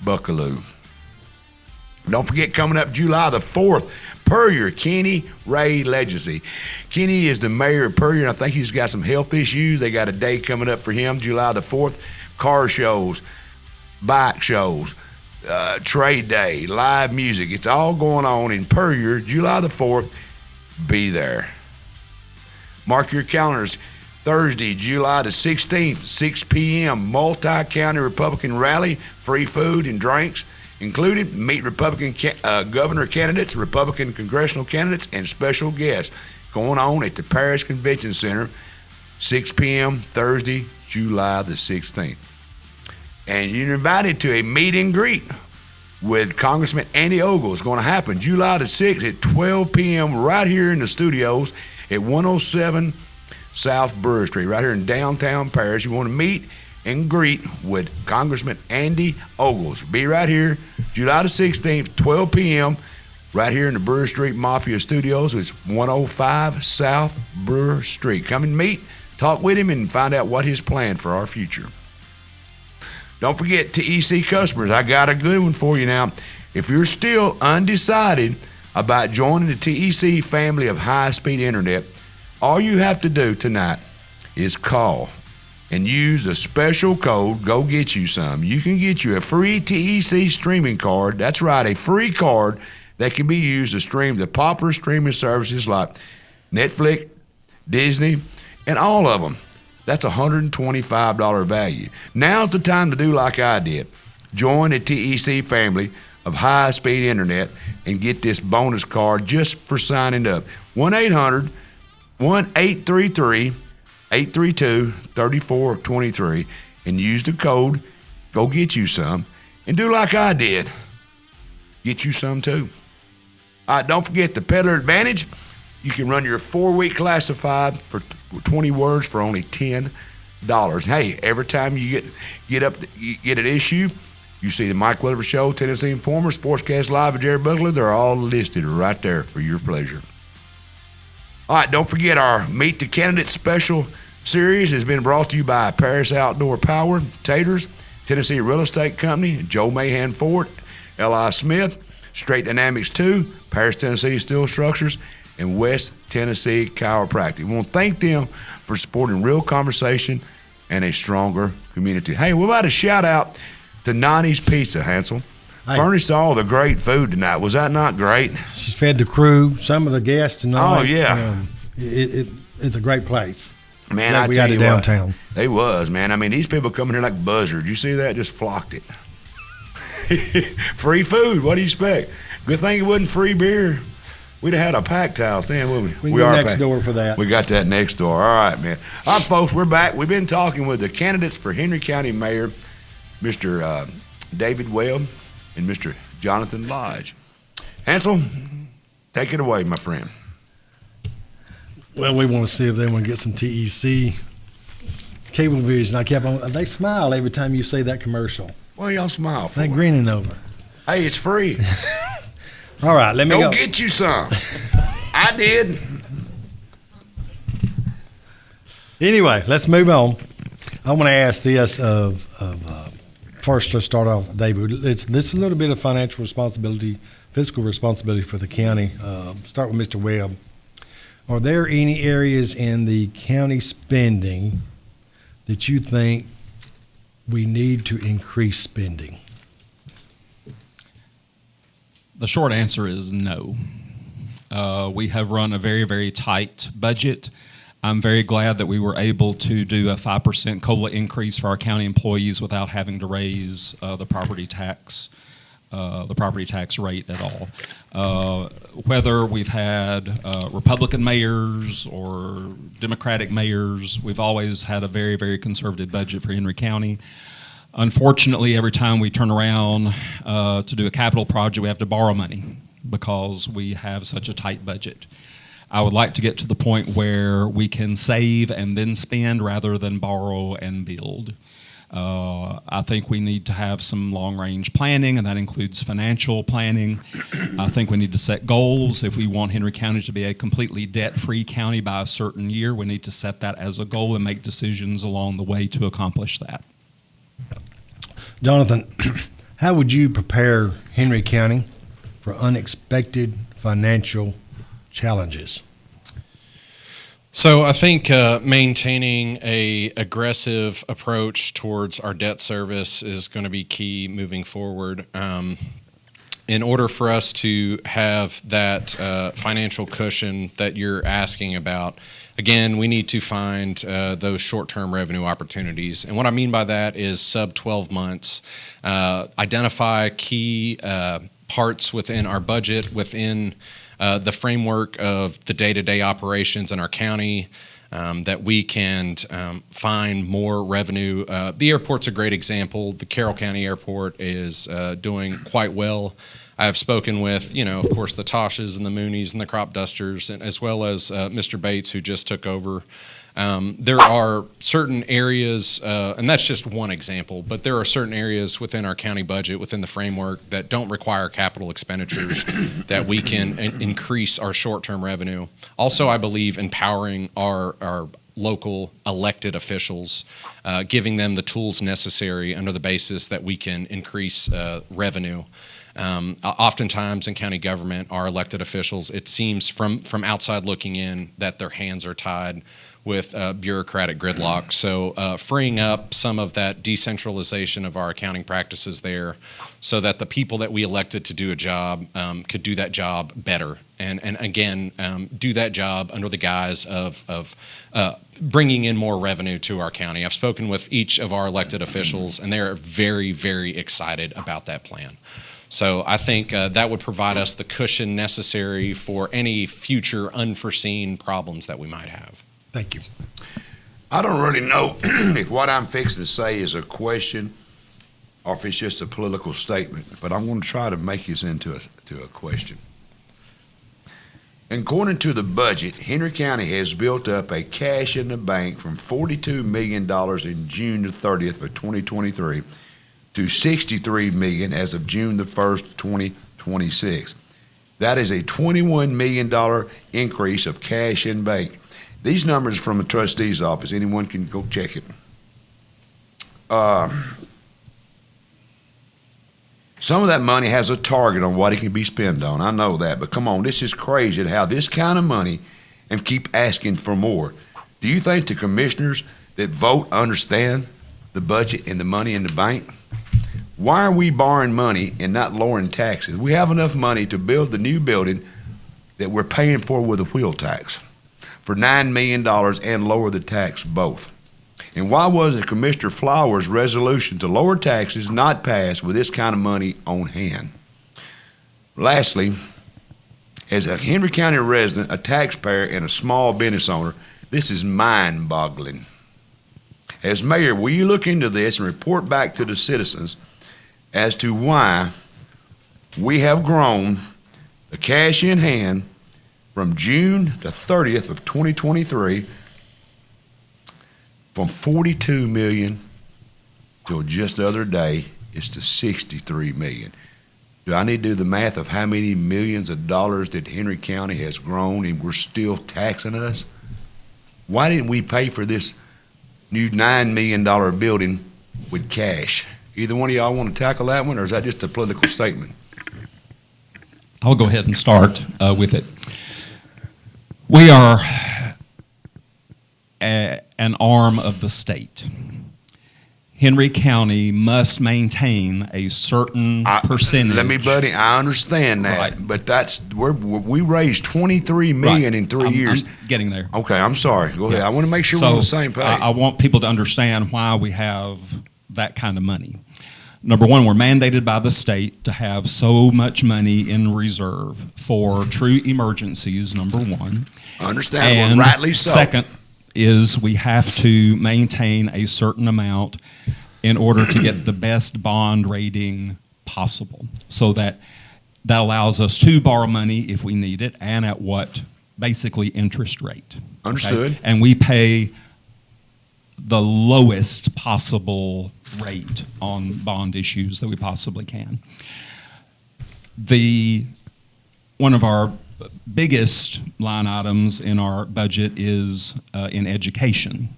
Buckaloo. Don't forget, coming up July the 4th, Puryear, Kenny Ray Legacy. Kenny is the mayor of Puryear, and I think he's got some health issues. They got a day coming up for him, July the 4th. Car shows, bike shows, trade day, live music. It's all going on in Puryear, July the 4th. Be there. Mark your calendars. Thursday, July the 16th, 6 p.m., multi-county Republican rally, free food and drinks included meet Republican governor candidates, Republican congressional candidates, and special guests going on at the Paris Convention Center, 6 p.m. Thursday, July the 16th. And you're invited to a meet and greet with Congressman Andy Ogle. It's going to happen July the 6th at 12 p.m. right here in the studios at 107 South Burr Street, right here in downtown Paris. You want to meet and greet with Congressman Andy Ogle. Be right here July the 16th, 12 p.m., right here in the Burr Street Mafia Studios. It's 105 South Burr Street. Come and meet, talk with him, and find out what his plan for our future. Don't forget, TEC customers, I got a good one for you now. If you're still undecided about joining the TEC family of high-speed internet, all you have to do tonight is call and use a special code, Go Get You Some. You can get you a free TEC streaming card. That's right, a free card that can be used to stream the popular streaming services like Netflix, Disney, and all of them. That's a $125 value. Now's the time to do like I did. Join the TEC family of high-speed internet and get this bonus card just for signing up. 1-800-1833-832-3423 and use the code Go Get You Some and do like I did. Get you some too. All right, don't forget the Peddler Advantage. You can run your 4-week classified for 20 words for only $10. Hey, every time you get an issue, you see the Mike Weatherford Show, Tennessee Informer, Sportscast Live with Jerry Butler. They're all listed right there for your pleasure. All right, don't forget our Meet the Candidates special series has been brought to you by Paris Outdoor Power, Taters, Tennessee Real Estate Company, Joe Mahan Ford, L.I. Smith, Straight Dynamics 2, Paris, Tennessee Steel Structures, and West Tennessee Chiropractic. We want to thank them for supporting real conversation and a stronger community. Hey, what about a shout out to Nani's Pizza, Hansel? Hey. Furnished all the great food tonight. Was that not great? She's fed the crew, some of the guests tonight. Oh, yeah. It's a great place. Man, Glad I we tell got you it downtown. what, they was, man. I mean, these people coming here like buzzards. You see that? Just flocked it. Free food. What do you expect? Good thing it wasn't free beer. We'd have had a packed house then, wouldn't we? We are next door for that. We got that next door. All right, man. All right, folks, we're back. We've been talking with the candidates for Henry County Mayor, Mr. David Webb and Mr. Jonathan Lodge. Hansel, take it away, my friend. Well, we want to see if they want to get some TEC Cablevision. I kept on. They smile every time you say that commercial. Well, y'all smile for? They're grinning over. Hey, it's free. All right, let me go. Go get you some. I did. Anyway, let's move on. I want to ask this first. Let's start off, David. This is a little bit of financial responsibility, fiscal responsibility for the county. Start with Mr. Webb. Are there any areas in the county spending that you think we need to increase spending? The short answer is no. We have run a very, very tight budget. I'm very glad that we were able to do a 5% COLA increase for our county employees without having to raise the property tax rate at all. Whether we've had Republican mayors or Democratic mayors, we've always had a very, very conservative budget for Henry County. Unfortunately, every time we turn around to do a capital project, we have to borrow money because we have such a tight budget. I would like to get to the point where we can save and then spend rather than borrow and build. I think we need to have some long-range planning, and that includes financial planning. I think we need to set goals. If we want Henry County to be a completely debt-free county by a certain year, we need to set that as a goal and make decisions along the way to accomplish that. Jonathan, how would you prepare Henry County for unexpected financial challenges? So I think maintaining a aggressive approach towards our debt service is going to be key moving forward. in order for us to have that financial cushion that you're asking about, again, we need to find those short-term revenue opportunities. And what I mean by that is sub 12 months. Identify key parts within our budget, within the framework of the day-to-day operations in our county, that we can find more revenue. The airport's a great example. The Carroll County Airport is doing quite well. I've spoken with, of course, the Toshes and the Moonies and the Crop Dusters, and as well as Mr. Bates, who just took over. There are certain areas, and that's just one example, but there are certain areas within our county budget, within the framework, that don't require capital expenditures that we can increase our short-term revenue. Also, I believe empowering our local elected officials, giving them the tools necessary under the basis that we can increase revenue. Oftentimes in county government, our elected officials, it seems from outside looking in that their hands are tied with bureaucratic gridlock. So freeing up some of that decentralization of our accounting practices there so that the people that we elected to do a job could do that job better. And again, do that job under the guise of bringing in more revenue to our county. I've spoken with each of our elected officials, and they're very, very excited about that plan. So I think that would provide us the cushion necessary for any future unforeseen problems that we might have. Thank you. I don't really know if what I'm fixing to say is a question or if it's just a political statement, but I'm going to try to make this into a question. According to the budget, Henry County has built up a cash in the bank from $42 million in June the 30th of 2023 to $63 million as of June the 1st, 2026. That is a $21 million increase of cash in bank. These numbers are from the trustee's office. Anyone can go check it. Some of that money has a target on what it can be spent on. I know that, but come on, this is crazy to have this kind of money and keep asking for more. Do you think the commissioners that vote understand the budget and the money in the bank? Why are we borrowing money and not lowering taxes? We have enough money to build the new building that we're paying for with a wheel tax for $9 million and lower the tax both. And why wasn't Commissioner Flowers' resolution to lower taxes not passed with this kind of money on hand? Lastly, as a Henry County resident, a taxpayer, and a small business owner, this is mind-boggling. As mayor, will you look into this and report back to the citizens as to why we have grown the cash in hand from June the 30th of 2023 from $42 million till just the other day it's to $63 million. Do I need to do the math of how many millions of dollars that Henry County has grown and we're still taxing us? Why didn't we pay for this new $9 million building with cash? Either one of y'all want to tackle that one, or is that just a political statement? I'll go ahead and start with it. We are an arm of the state. Henry County must maintain a certain percentage. Let me, buddy, I understand that, right. But we raised $23 million in 3 years. I'm getting there. Okay, I'm sorry. Go ahead. I want to make sure we're on the same page. I want people to understand why we have that kind of money. Number one, we're mandated by the state to have so much money in reserve for true emergencies, number one. Understandable, and rightly so. Second is we have to maintain a certain amount in order to get the best bond rating possible, so that allows us to borrow money if we need it, and at what basically interest rate. Understood. Okay? And we pay the lowest possible rate on bond issues that we possibly can. One of our biggest line items in our budget is in education.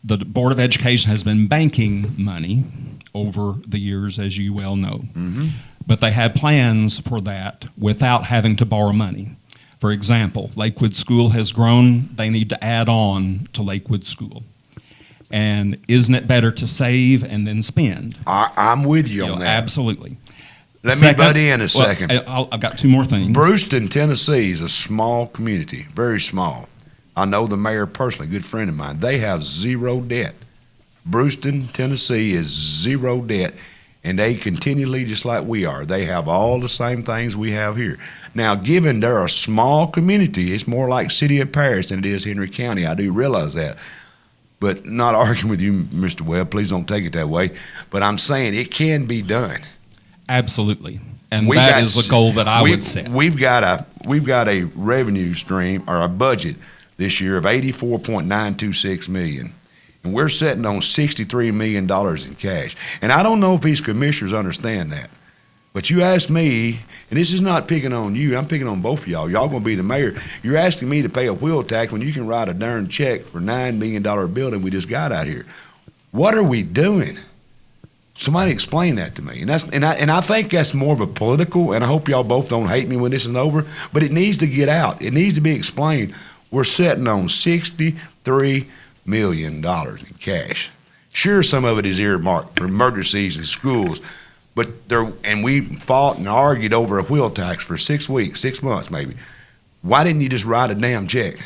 The Board of Education has been banking money over the years, as you well know. Mm-hmm. But they had plans for that without having to borrow money. For example, Lakewood School has grown. They need to add on to Lakewood School. And isn't it better to save and then spend? I'm with you on that. Absolutely. Let me butt in a second. I've got two more things. Brewston, Tennessee is a small community, very small. I know the mayor personally, good friend of mine. They have zero debt. Brewston, Tennessee is zero debt, and they continually, just like we are, they have all the same things we have here. Now, given they're a small community, it's more like City of Paris than it is Henry County. I do realize that. But not arguing with you, Mr. Webb, please don't take it that way. But I'm saying it can be done. Absolutely. And that is a goal that I would set. We've got a revenue stream or a budget this year of $84.926 million. And we're sitting on $63 million in cash. And I don't know if these commissioners understand that. But you asked me, and this is not picking on you, I'm picking on both of y'all. Y'all gonna be the mayor. You're asking me to pay a wheel tax when you can write a darn check for $9 million building we just got out here. What are we doing? Somebody explain that to me. And I think that's more of a political, and I hope y'all both don't hate me when this is over, but it needs to get out. It needs to be explained. We're sitting on $63 million in cash. Sure, some of it is earmarked for emergencies and schools, but we fought and argued over a wheel tax for 6 weeks, 6 months maybe. Why didn't you just write a damn check?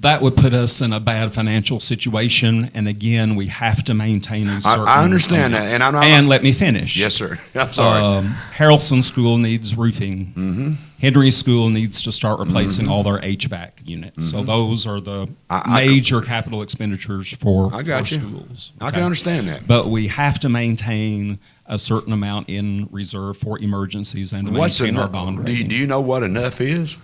That would put us in a bad financial situation, and again, we have to maintain a certain. I understand that, and I'm not. And let me finish. Yes, sir. I'm sorry. Harrelson School needs roofing. Mm-hmm. Henry School needs to start replacing all their HVAC units. So those are the major capital expenditures for schools. I can understand that. But we have to maintain a certain amount in reserve for emergencies and to maintain our bond rating. Do you know what enough is?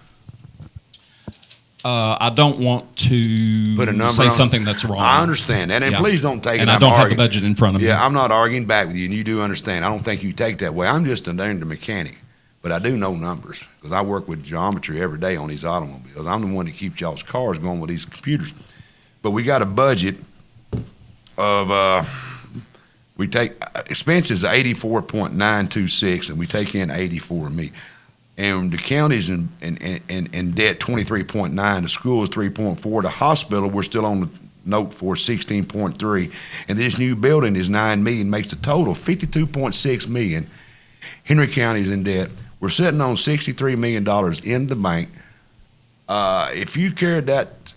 I don't want to say something that's wrong. I understand that, and please don't take it. And I don't have the budget in front of me. Yeah, I'm not arguing back with you, and you do understand. I don't think you take that way. I'm just a darn mechanic, but I do know numbers because I work with geometry every day on these automobiles. I'm the one that keeps y'all's cars going with these computers. But we got a budget of we take expenses 84.926, and we take in 84 million. And the county's in debt 23.9, the school is 3.4, the hospital we're still on the note for 16.3, and this new building is $9 million, makes the total $52.6 million. Henry County's in debt. We're sitting on $63 million in the bank. If you carried that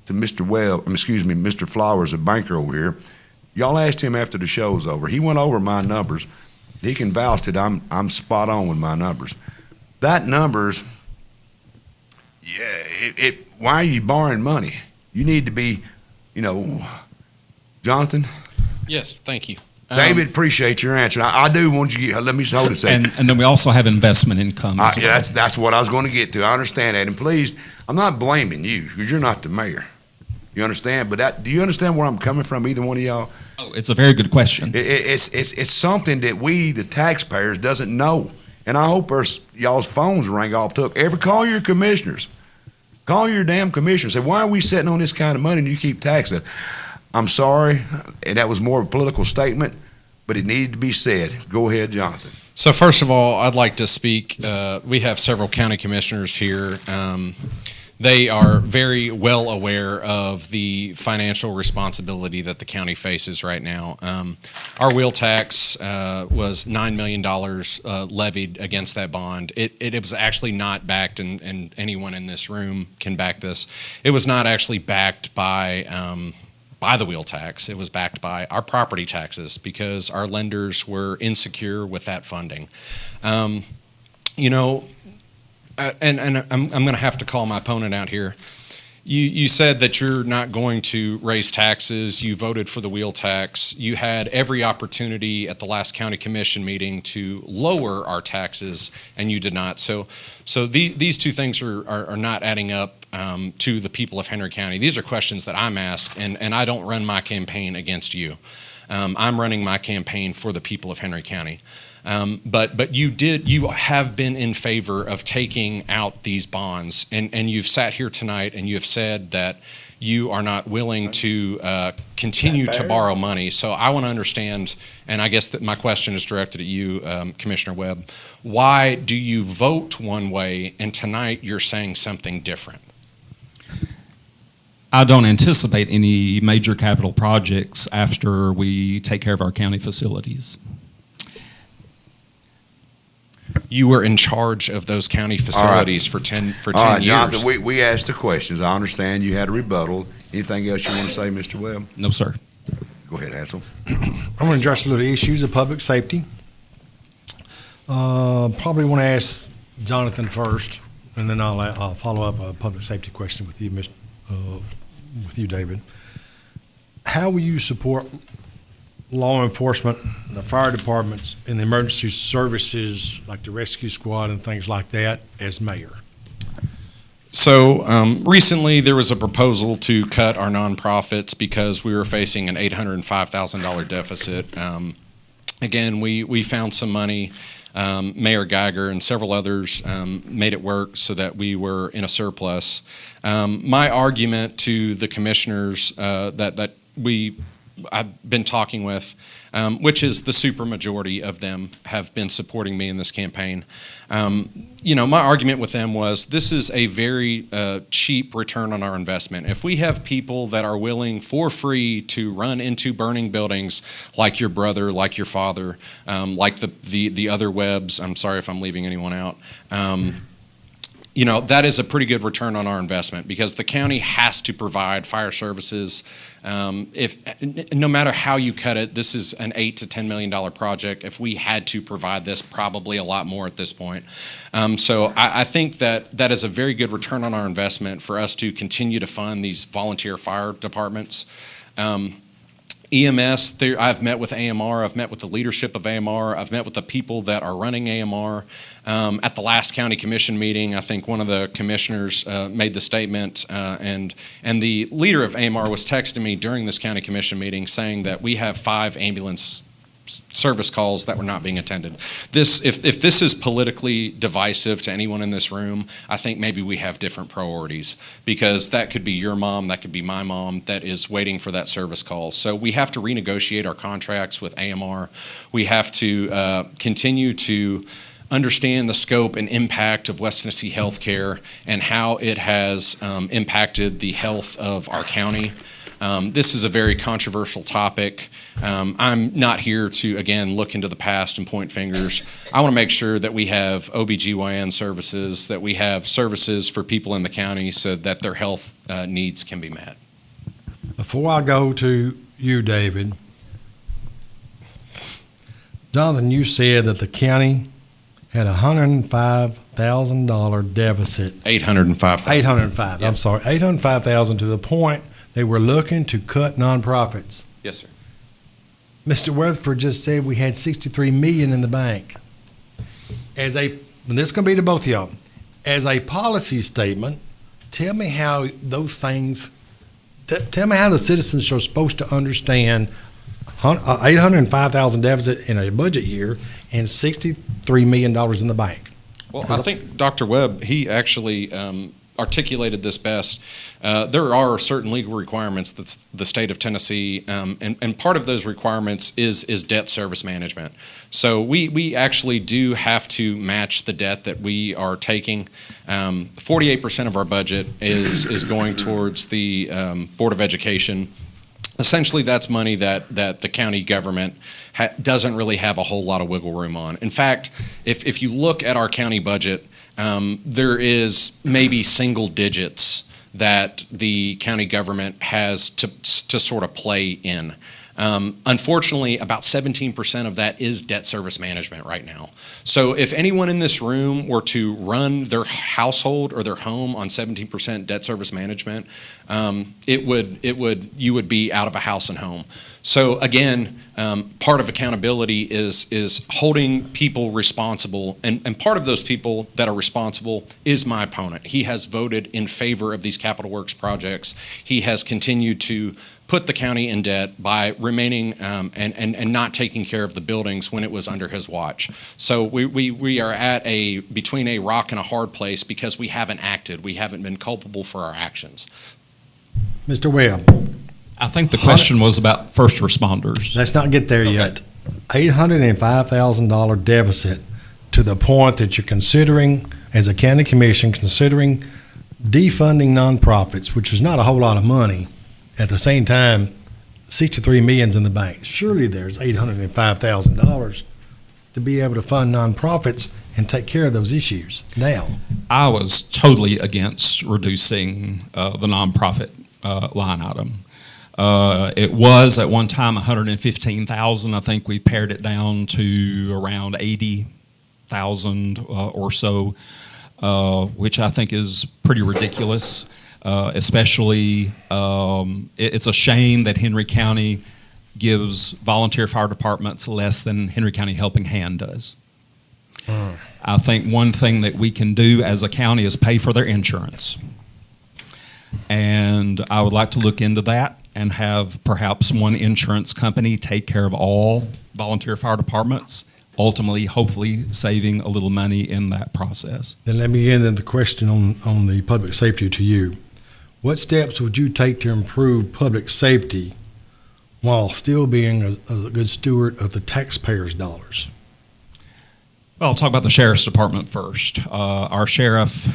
to Mr. Flowers, a banker over here, y'all asked him after the show's over. He went over my numbers. He can vouch that I'm spot on with my numbers. That numbers, why are you borrowing money? You need to be, Jonathan? Yes, thank you. David, appreciate your answer. I do want you to let me hold a second. And then we also have investment income as well. Yeah, that's what I was going to get to. I understand that. And please, I'm not blaming you because you're not the mayor. You understand? But do you understand where I'm coming from, either one of y'all? Oh, it's a very good question. It's something that we, the taxpayers, doesn't know. And I hope y'all's phones ring off. Call your commissioners. Call your damn commissioners. Say, why are we sitting on this kind of money and you keep taxing? I'm sorry, and that was more of a political statement, but it needed to be said. Go ahead, Jonathan. So first of all, I'd like to speak. We have several county commissioners here. They are very well aware of the financial responsibility that the county faces right now. Our wheel tax was $9 million levied against that bond. It was actually not backed, and anyone in this room can back this. It was not actually backed by the wheel tax. It was backed by our property taxes because our lenders were insecure with that funding. And I'm going to have to call my opponent out here. You said that you're not going to raise taxes. You voted for the wheel tax. You had every opportunity at the last county commission meeting to lower our taxes, and you did not. So these two things are not adding up to the people of Henry County. These are questions that I'm asked, and I don't run my campaign against you. I'm running my campaign for the people of Henry County. But you have been in favor of taking out these bonds, and you've sat here tonight and you have said that you are not willing to continue to borrow money. So I want to understand, and I guess that my question is directed at you, Commissioner Webb. Why do you vote one way and tonight you're saying something different? I don't anticipate any major capital projects after we take care of our county facilities. you were in charge of those county facilities for 10 years. Jonathan, we asked the questions. I understand you had a rebuttal. Anything else you want to say, Mr. Webb? No, sir. Go ahead, Hansel. I'm going to address a little issues of public safety. Probably want to ask Jonathan first, and then I'll follow up a public safety question with you, David. How will you support law enforcement, the fire departments, and the emergency services like the rescue squad and things like that as mayor? So recently there was a proposal to cut our nonprofits because we were facing an $805,000 deficit. Again, we found some money. Mayor Geiger and several others made it work so that we were in a surplus. My argument to the commissioners that I've been talking with, which is the supermajority of them have been supporting me in this campaign. My argument with them was this is a very cheap return on our investment. If we have people that are willing for free to run into burning buildings like your brother, like your father, like the other Webbs, I'm sorry if I'm leaving anyone out, that is a pretty good return on our investment because the county has to provide fire services. No matter how you cut it, this is an $8 to $10 million project. If we had to provide this, probably a lot more at this point. So I think that is a very good return on our investment for us to continue to fund these volunteer fire departments. EMS, I've met with AMR, I've met with the leadership of AMR, I've met with the people that are running AMR. At the last county commission meeting, I think one of the commissioners made the statement, and the leader of AMR was texting me during this county commission meeting saying that we have 5 ambulance service calls that were not being attended. If this is politically divisive to anyone in this room, I think maybe we have different priorities because that could be your mom, that could be my mom that is waiting for that service call. So we have to renegotiate our contracts with AMR. We have to continue to understand the scope and impact of West Tennessee healthcare and how it has impacted the health of our county. This is a very controversial topic. I'm not here to, again, look into the past and point fingers. I want to make sure that we have OBGYN services, that we have services for people in the county so that their health needs can be met. Before I go to you, David, Jonathan, you said that the county had a $105,000 deficit. $805,000. I'm sorry, $805,000 to the point they were looking to cut nonprofits. Yes, sir. Mr. Weatherford just said we had $63 million in the bank. And this is going to be to both of y'all. As a policy statement, tell me how those things. Tell me how the citizens are supposed to understand $805,000 deficit in a budget year and $63 million in the bank. Well, I think Dr. Webb, he actually articulated this best. There are certain legal requirements that the state of Tennessee, and part of those requirements is debt service management. So we actually do have to match the debt that we are taking. 48% of our budget is going towards the Board of Education. Essentially, that's money that the county government doesn't really have a whole lot of wiggle room on. In fact, if you look at our county budget, there is maybe single digits that the county government has to sort of play in. Unfortunately, about 17% of that is debt service management right now. So if anyone in this room were to run their household or their home on 17% debt service management, you would be out of a house and home. So again, part of accountability is holding people responsible, and part of those people that are responsible is my opponent. He has voted in favor of these capital works projects. He has continued to put the county in debt by remaining and not taking care of the buildings when it was under his watch. So we are between a rock and a hard place because we haven't acted. We haven't been culpable for our actions. Mr. Webb. I think the question was about first responders. Let's not get there yet. $805,000 deficit to the point that you're considering, as a county commission, considering defunding nonprofits, which is not a whole lot of money. At the same time, $63 million's in the bank. Surely there's $805,000 to be able to fund nonprofits and take care of those issues now? I was totally against reducing the nonprofit line item. It was at one time 115,000. I think we pared it down to around 80,000 or so, which I think is pretty ridiculous. Especially, it's a shame that Henry County gives volunteer fire departments less than Henry County Helping Hand does. I think one thing that we can do as a county is pay for their insurance. And I would like to look into that and have perhaps one insurance company take care of all volunteer fire departments, ultimately, hopefully, saving a little money in that process. Then let me end the question on the public safety to you. What steps would you take to improve public safety while still being a good steward of the taxpayers' dollars? Well, I'll talk about the Sheriff's Department first. Our Sheriff,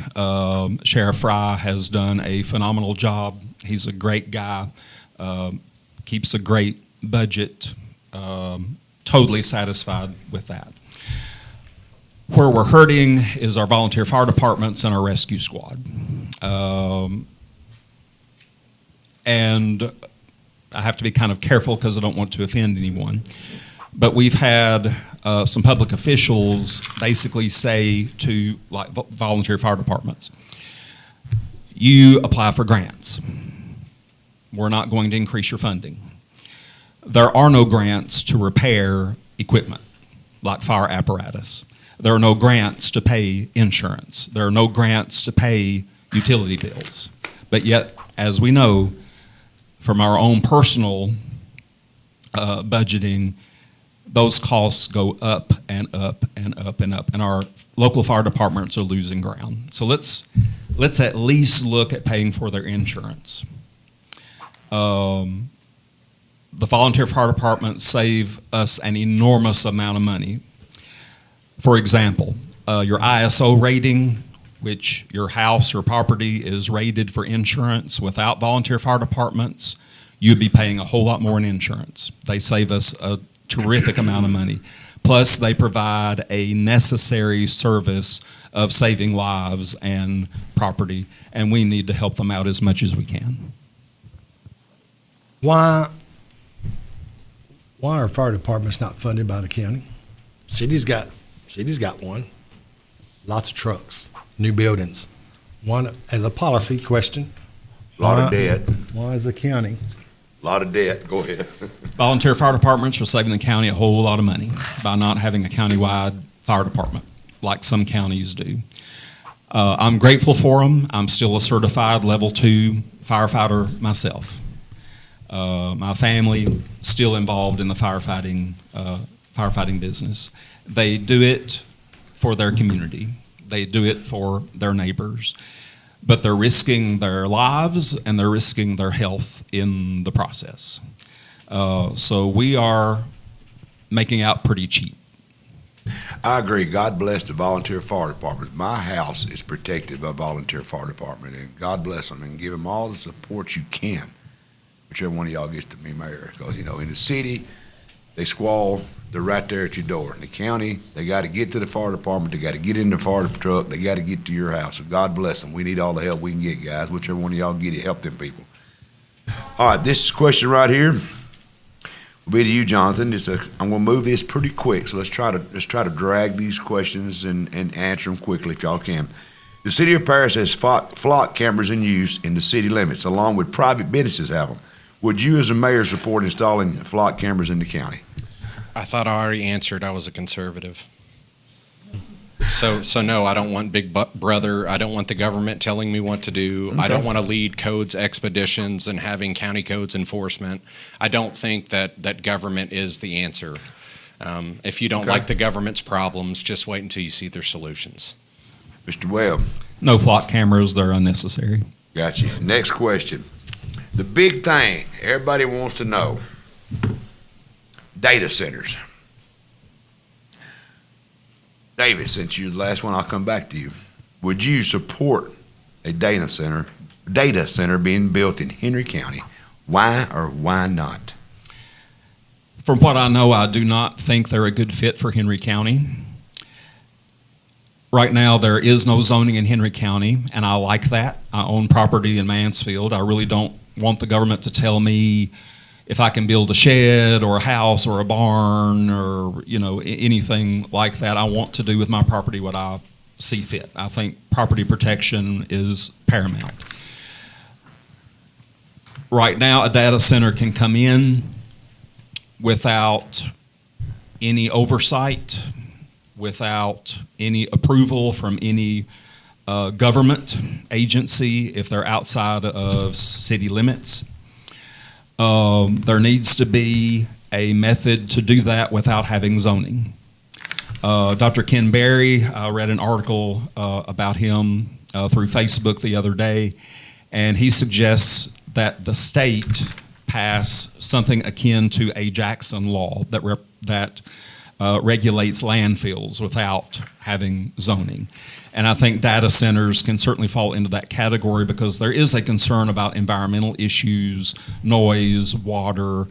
Sheriff Fry, has done a phenomenal job. He's a great guy, keeps a great budget, totally satisfied with that. Where we're hurting is our volunteer fire departments and our rescue squad. And I have to be kind of careful because I don't want to offend anyone. But we've had some public officials basically say to like volunteer fire departments, you apply for grants. We're not going to increase your funding. There are no grants to repair equipment like fire apparatus. There are no grants to pay insurance. There are no grants to pay utility bills. But yet, as we know, from our own personal budgeting, those costs go up and up and up and up, and our local fire departments are losing ground. So let's at least look at paying for their insurance. The volunteer fire departments save us an enormous amount of money. For example, your ISO rating, which your house or property is rated for insurance without volunteer fire departments, you'd be paying a whole lot more in insurance. They save us a terrific amount of money. Plus, they provide a necessary service of saving lives and property, and we need to help them out as much as we can. Why are fire departments not funded by the county? City's got one. Lots of trucks, new buildings. One as a policy question. A lot of debt. Why is the county? A lot of debt. Go ahead. Volunteer fire departments are saving the county a whole lot of money by not having a countywide fire department like some counties do. I'm grateful for them. I'm still a certified level 2 firefighter myself. My family still involved in the firefighting business. They do it for their community. They do it for their neighbors. But they're risking their lives and they're risking their health in the process. So we are making out pretty cheap. I agree. God bless the volunteer fire departments. My house is protected by volunteer fire department, and God bless them and give them all the support you can. Whichever one of y'all gets to be mayor. Because, in the city, they squall, they're right there at your door. In the county, they got to get to the fire department, they got to get in the fire truck, they got to get to your house. So God bless them. We need all the help we can get, guys. Whichever one of y'all get it, help them people. All right, this question right here will be to you, Jonathan. I'm going to move this pretty quick, so let's try to drag these questions and answer them quickly if y'all can. The city of Paris has flock cameras in use in the city limits, along with private businesses have them. Would you as a mayor support installing flock cameras in the county? I thought I already answered I was a conservative. So no, I don't want Big Brother. I don't want the government telling me what to do. Okay. I don't want to lead codes expeditions and having county codes enforcement. I don't think that government is the answer. If you don't like the government's problems, just wait until you see their solutions. Mr. Webb. No flock cameras, they're unnecessary. Gotcha. Next question. The big thing everybody wants to know, data centers. David, since you're the last one, I'll come back to you. Would you support a data center being built in Henry County? Why or why not? From what I know, I do not think they're a good fit for Henry County. Right now, there is no zoning in Henry County, and I like that. I own property in Mansfield. I really don't want the government to tell me if I can build a shed or a house or a barn or, anything like that. I want to do with my property what I see fit. I think property protection is paramount. Right now, a data center can come in without any oversight, without any approval from any government agency if they're outside of city limits. There needs to be a method to do that without having zoning. Dr. Ken Berry, I read an article about him through Facebook the other day, and he suggests that the state pass something akin to a Jackson law that regulates landfills without having zoning. And I think data centers can certainly fall into that category because there is a concern about environmental issues, noise, water.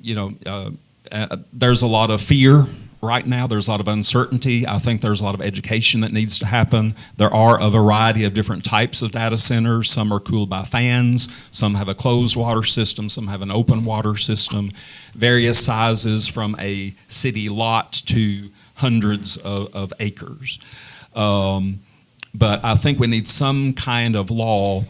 There's a lot of fear right now. There's a lot of uncertainty. I think there's a lot of education that needs to happen. There are a variety of different types of data centers. Some are cooled by fans. Some have a closed water system. Some have an open water system. Various sizes from a city lot to hundreds of acres. But I think we need some kind of law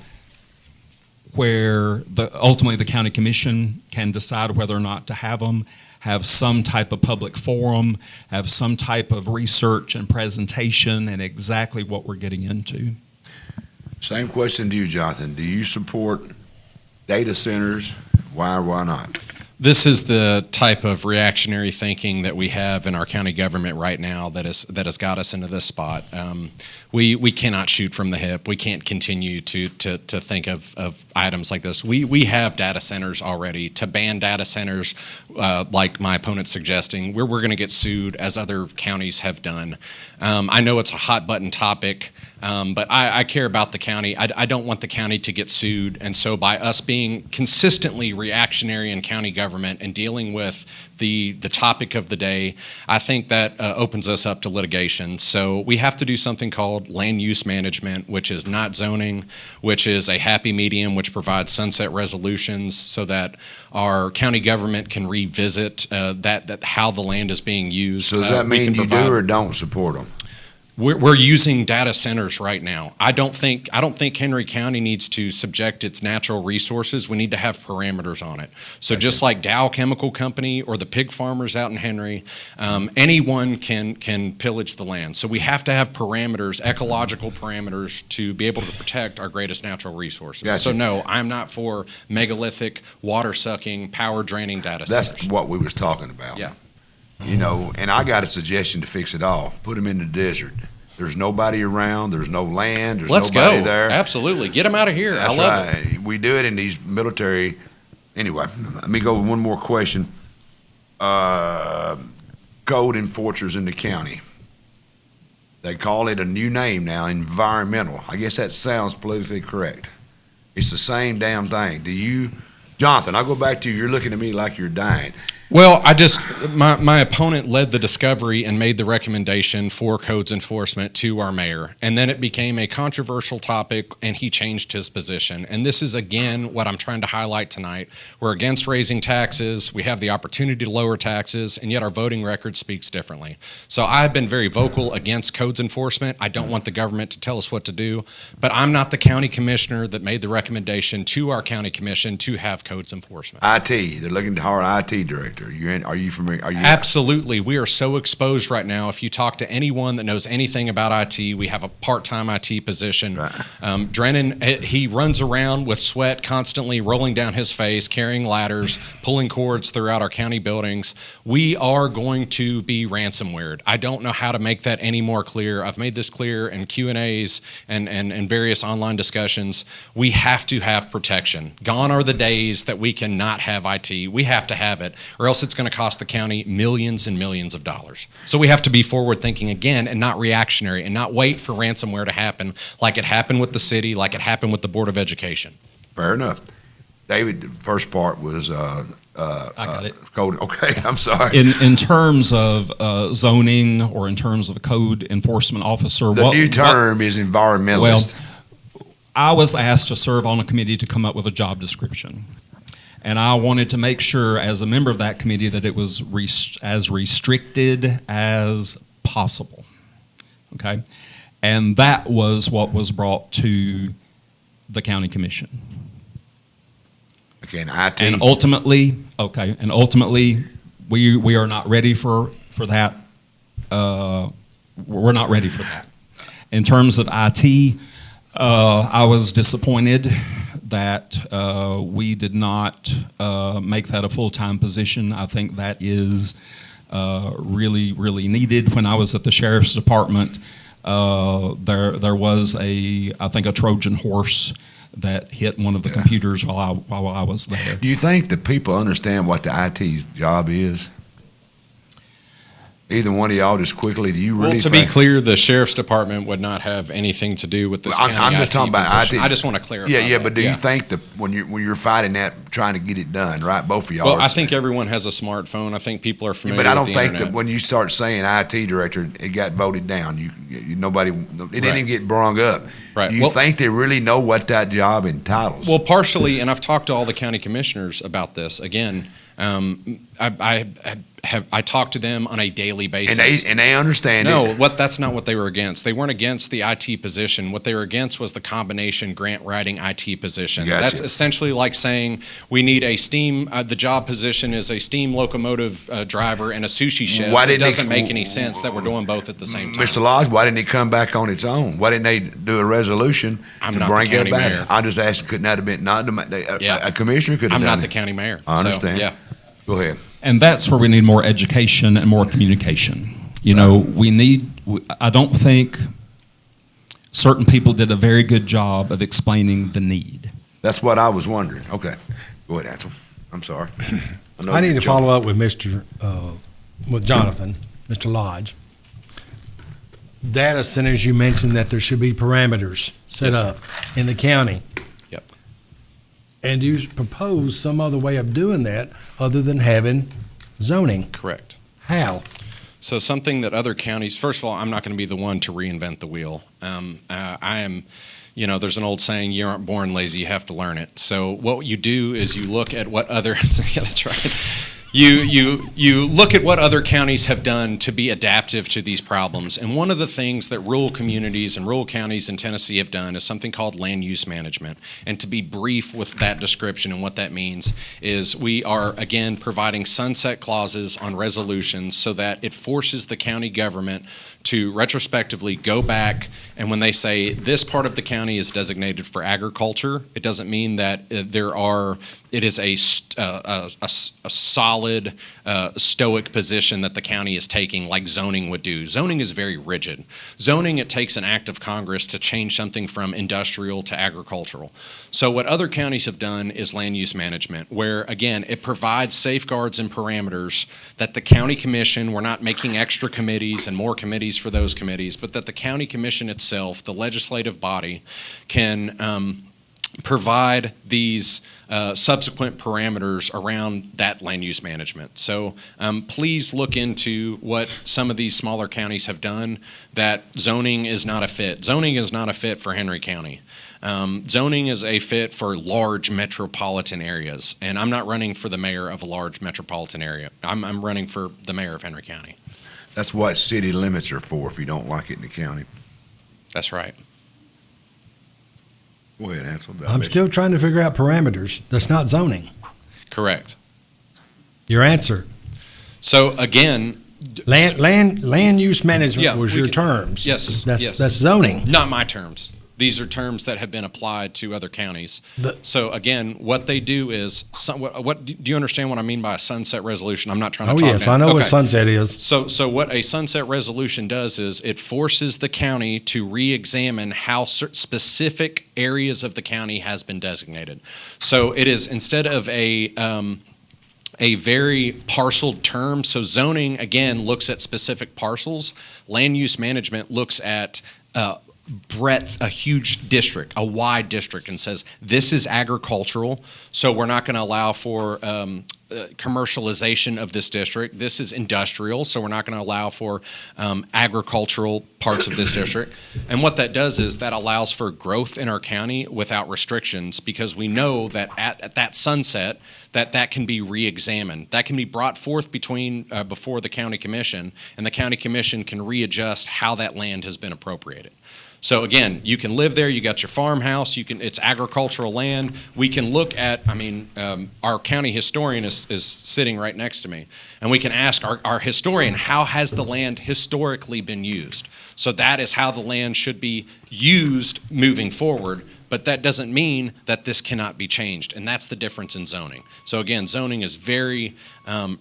where ultimately the county commission can decide whether or not to have them, have some type of public forum, have some type of research and presentation and exactly what we're getting into. Same question to you, Jonathan. Do you support data centers? Why or why not? This is the type of reactionary thinking that we have in our county government right now that has got us into this spot. We cannot shoot from the hip. We can't continue to think of items like this. We have data centers already. To ban data centers, like my opponent's suggesting, we're going to get sued as other counties have done. I know it's a hot button topic, but I care about the county. I don't want the county to get sued, and so by us being consistently reactionary in county government and dealing with the topic of the day, I think that opens us up to litigation. So we have to do something called land use management, which is not zoning, which is a happy medium, which provides sunset resolutions so that our county government can revisit that how the land is being used. So does that mean you do or don't support them? We're using data centers right now. I don't think Henry County needs to subject its natural resources. We need to have parameters on it. So just like Dow Chemical Company or the pig farmers out in Henry, anyone can pillage the land. So we have to have parameters, ecological parameters, to be able to protect our greatest natural resources. Gotcha. So no, I'm not for megalithic, water-sucking, power-draining data centers. That's what we was talking about. Yeah. And I got a suggestion to fix it all. Put them in the desert. There's nobody around. There's no land. There's nobody there. Absolutely. Get them out of here. That's I love right. it. We do it in these military. Anyway, let me go with one more question. Code enforcers in the county. They call it a new name now, environmental. I guess that sounds politically correct. It's the same damn thing. Do you, Jonathan, I'll go back to you. You're looking at me like you're dying. Well, my opponent led the discovery and made the recommendation for codes enforcement to our mayor. And then it became a controversial topic and he changed his position. And this is, again, what I'm trying to highlight tonight. We're against raising taxes. We have the opportunity to lower taxes, and yet our voting record speaks differently. So I've been very vocal against codes enforcement. I don't want the government to tell us what to do. But I'm not the county commissioner that made the recommendation to our county commission to have codes enforcement. IT, they're looking to hire an IT director. Are you familiar? Absolutely. We are so exposed right now. If you talk to anyone that knows anything about IT, we have a part-time IT position. Right. Drennan, he runs around with sweat constantly rolling down his face, carrying ladders, pulling cords throughout our county buildings. We are going to be ransomwared. I don't know how to make that any more clear. I've made this clear in Q&As and various online discussions. We have to have protection. Gone are the days that we cannot have IT. We have to have it, or else it's going to cost the county millions and millions of dollars. So we have to be forward thinking again and not reactionary and not wait for ransomware to happen like it happened with the city, like it happened with the Board of Education. Fair enough. David, the first part was I got it. code. Okay, I'm sorry. In terms of zoning or in terms of a code enforcement officer, The new term is environmentalist. Well, I was asked to serve on a committee to come up with a job description. And I wanted to make sure, as a member of that committee, that it was as restricted as possible. Okay? And that was what was brought to the county commission. Again, IT. And ultimately, we are not ready for that. We're not ready for that. In terms of IT, I was disappointed that we did not make that a full-time position. I think that is really, really needed. When I was at the sheriff's department, there was I think a Trojan horse that hit one of the computers while I was there. Do you think the people understand what the IT job is? Either one of y'all, just quickly, do you really Well, to be clear, the sheriff's department would not have anything to do with this Well, county I'm just IT talking about position. IT. I just want to clarify. Yeah, that. but do you think that when you're fighting that, trying to get it done, right? Both of y'all. Well, are I think saying. everyone has a smartphone. I think people are familiar But I don't with the think internet. that when you start saying IT director, it got voted down. You nobody, it didn't Right. even get brung up. Right. Do you Well- think they really know what that job entitles? Well, partially, and I've talked to all the county commissioners about this. Again, I talk to them on a daily basis. and they understand No, it. that's not what they were against. They weren't against the IT position. What they were against was the combination grant writing IT position. Gotcha. That's essentially like saying we need a steam. The job position is a steam locomotive driver and a sushi chef. Why It didn't they- doesn't make any sense that we're doing both at the same time. Mr. Lodge, why didn't it come back on its own? Why didn't they do a resolution I'm to not the bring it county back? mayor. I just asked, couldn't that have been not a commissioner could have I'm done not the it. county mayor. I So, understand. yeah. Go ahead. And that's where we need more education and more communication. You know, I don't think certain people did a very good job of explaining the need. That's what I was wondering. Okay. Go ahead, Ansel. I'm sorry. I need to follow up with with Jonathan, Mr. Lodge. Data centers, you mentioned that there should be parameters set Yes, sir. up in the county. Yep. And you propose some other way of doing that other than having zoning. Correct. How? So something that other counties, first of all, I'm not going to be the one to reinvent the wheel. I am, there's an old saying, you aren't born lazy, you have to learn it. So what you do is you look at what other, yeah, that's right. You look at what other counties have done to be adaptive to these problems. And one of the things that rural communities and rural counties in Tennessee have done is something called land use management. And to be brief with that description and what that means is we are, again, providing sunset clauses on resolutions so that it forces the county government to retrospectively go back, and when they say this part of the county is designated for agriculture, it doesn't mean that it is a solid, stoic position that the county is taking like zoning would do. Zoning is very rigid. Zoning, it takes an act of Congress to change something from industrial to agricultural. So what other counties have done is land use management, where, again, it provides safeguards and parameters that the county commission, we're not making extra committees and more committees for those committees, but that the county commission itself, the legislative body, can provide these subsequent parameters around that land use management. So please look into what some of these smaller counties have done, that zoning is not a fit. Zoning is not a fit for Henry County. Zoning is a fit for large metropolitan areas, and I'm not running for the mayor of a large metropolitan area. I'm running for the mayor of Henry County. That's what city limits are for if you don't like it in the county. That's right. Go ahead, Ansel. I'm still trying to figure out parameters. That's not zoning. Correct. Your answer. So again, Land use management Yeah, was we your can- terms. yes, That's yes. that's zoning. not my terms. These are terms that have been applied to other counties. So again, what they do is, what do you understand what I mean by a sunset resolution? I'm not trying to Oh, talk yes, now. I know what Okay. sunset is. So what a sunset resolution does is it forces the county to re-examine how specific areas of the county has been designated. So it is, instead of a very parceled term, so zoning, again, looks at specific parcels. Land use management looks at breadth, a huge district, a wide district, and says this is agricultural, so we're not going to allow for commercialization of this district. This is industrial, so we're not going to allow for agricultural parts of this district. And what that does is that allows for growth in our county without restrictions, because we know that at that sunset, that can be re-examined. That can be brought forth before the county commission, and the county commission can readjust how that land has been appropriated. So again, you can live there. You got your farmhouse. It's agricultural land. We can look at. Our county historian is sitting right next to me, and we can ask our historian, how has the land historically been used? So that is how the land should be used moving forward. But that doesn't mean that this cannot be changed, and that's the difference in zoning. So again, zoning is very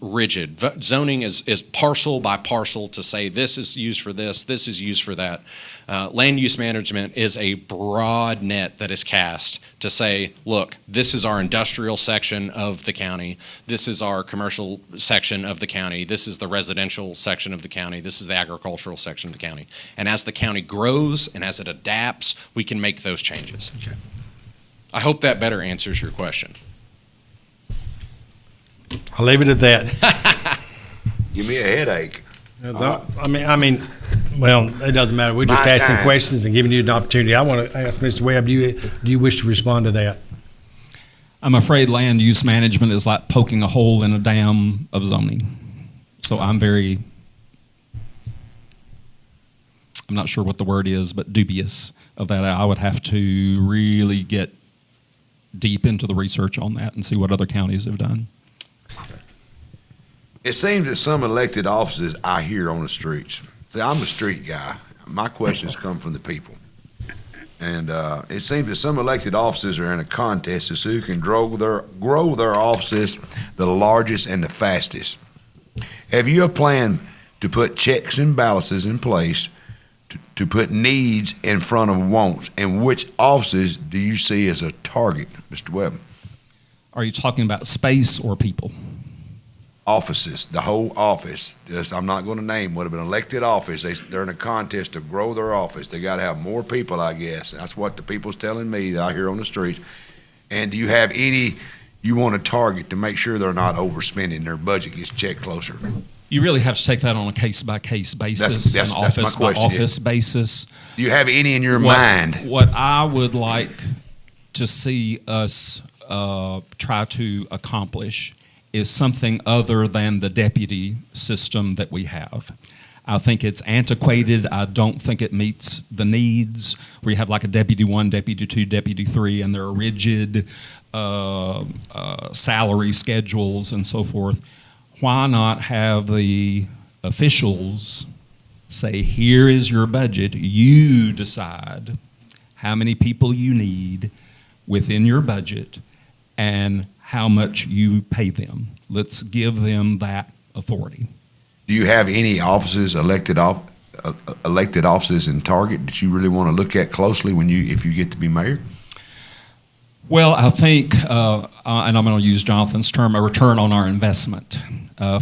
rigid. Zoning is parcel by parcel to say this is used for this is used for that. Land use management is a broad net that is cast to say, look, this is our industrial section of the county, this is our commercial section of the county, this is the residential section of the county, this is the agricultural section of the county. And as the county grows and as it adapts, we can make those changes. Okay. I hope that better answers your question. I'll leave it at that. Give me a headache. I mean, well, it doesn't matter. We're just My asking time. questions and giving you an opportunity. I want to ask Mr. Webb, do you wish to respond to that? I'm afraid land use management is like poking a hole in a dam of zoning. So I'm not sure what the word is, but dubious of that. I would have to really get deep into the research on that and see what other counties have done. It seems that some elected offices I hear on the streets. See, I'm a street guy. My questions come from the people. And it seems that some elected offices are in a contest as to who can grow their offices the largest and the fastest. Have you a plan to put checks and balances in place to put needs in front of wants? And which offices do you see as a target, Mr. Webb? Are you talking about space or people? Offices, the whole office. I'm not going to name what, but an elected office, they're in a contest to grow their office. They got to have more people, I guess. That's what the people's telling me that I hear on the streets. And do you have any you want to target to make sure they're not overspending, their budget gets checked closer? You really have to take that on a case-by-case basis, That's an my question, office-by-office basis. Do you have any in your mind? What I would like to see us try to accomplish is something other than the deputy system that we have. I think it's antiquated. I don't think it meets the needs. We have like a deputy 1, deputy 2, deputy 3, and there are rigid salary schedules and so forth. Why not have the officials say, here is your budget. You decide how many people you need within your budget and how much you pay them. Let's give them that authority. Do you have any offices, elected offices in target that you really want to look at closely if you get to be mayor? Well, I think, and I'm going to use Jonathan's term, a return on our investment.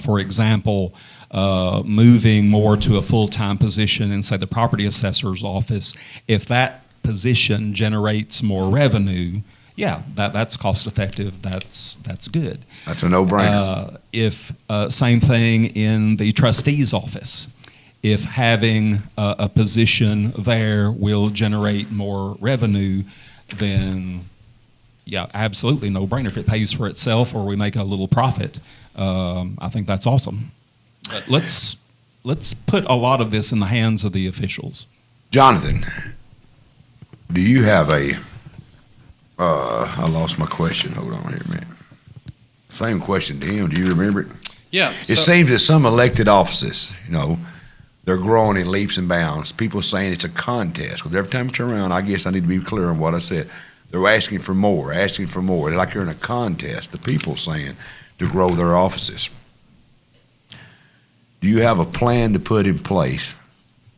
For example, moving more to a full-time position in, say, the property assessor's office. If that position generates more revenue, yeah, that's cost effective. That's good. That's a no-brainer. If same thing in the trustee's office. If having a position there will generate more revenue, then yeah, absolutely no-brainer. If it pays for itself or we make a little profit, I think that's awesome. But let's put a lot of this in the hands of the officials. Jonathan, do you have I lost my question. Hold on here a minute. Same question to him. Do you remember it? Yeah. It seems that some elected offices, they're growing in leaps and bounds. People saying it's a contest. Because every time I turn around, I guess I need to be clear on what I said. They're asking for more. They're like they're in a contest, the people saying, to grow their offices. Do you have a plan to put in place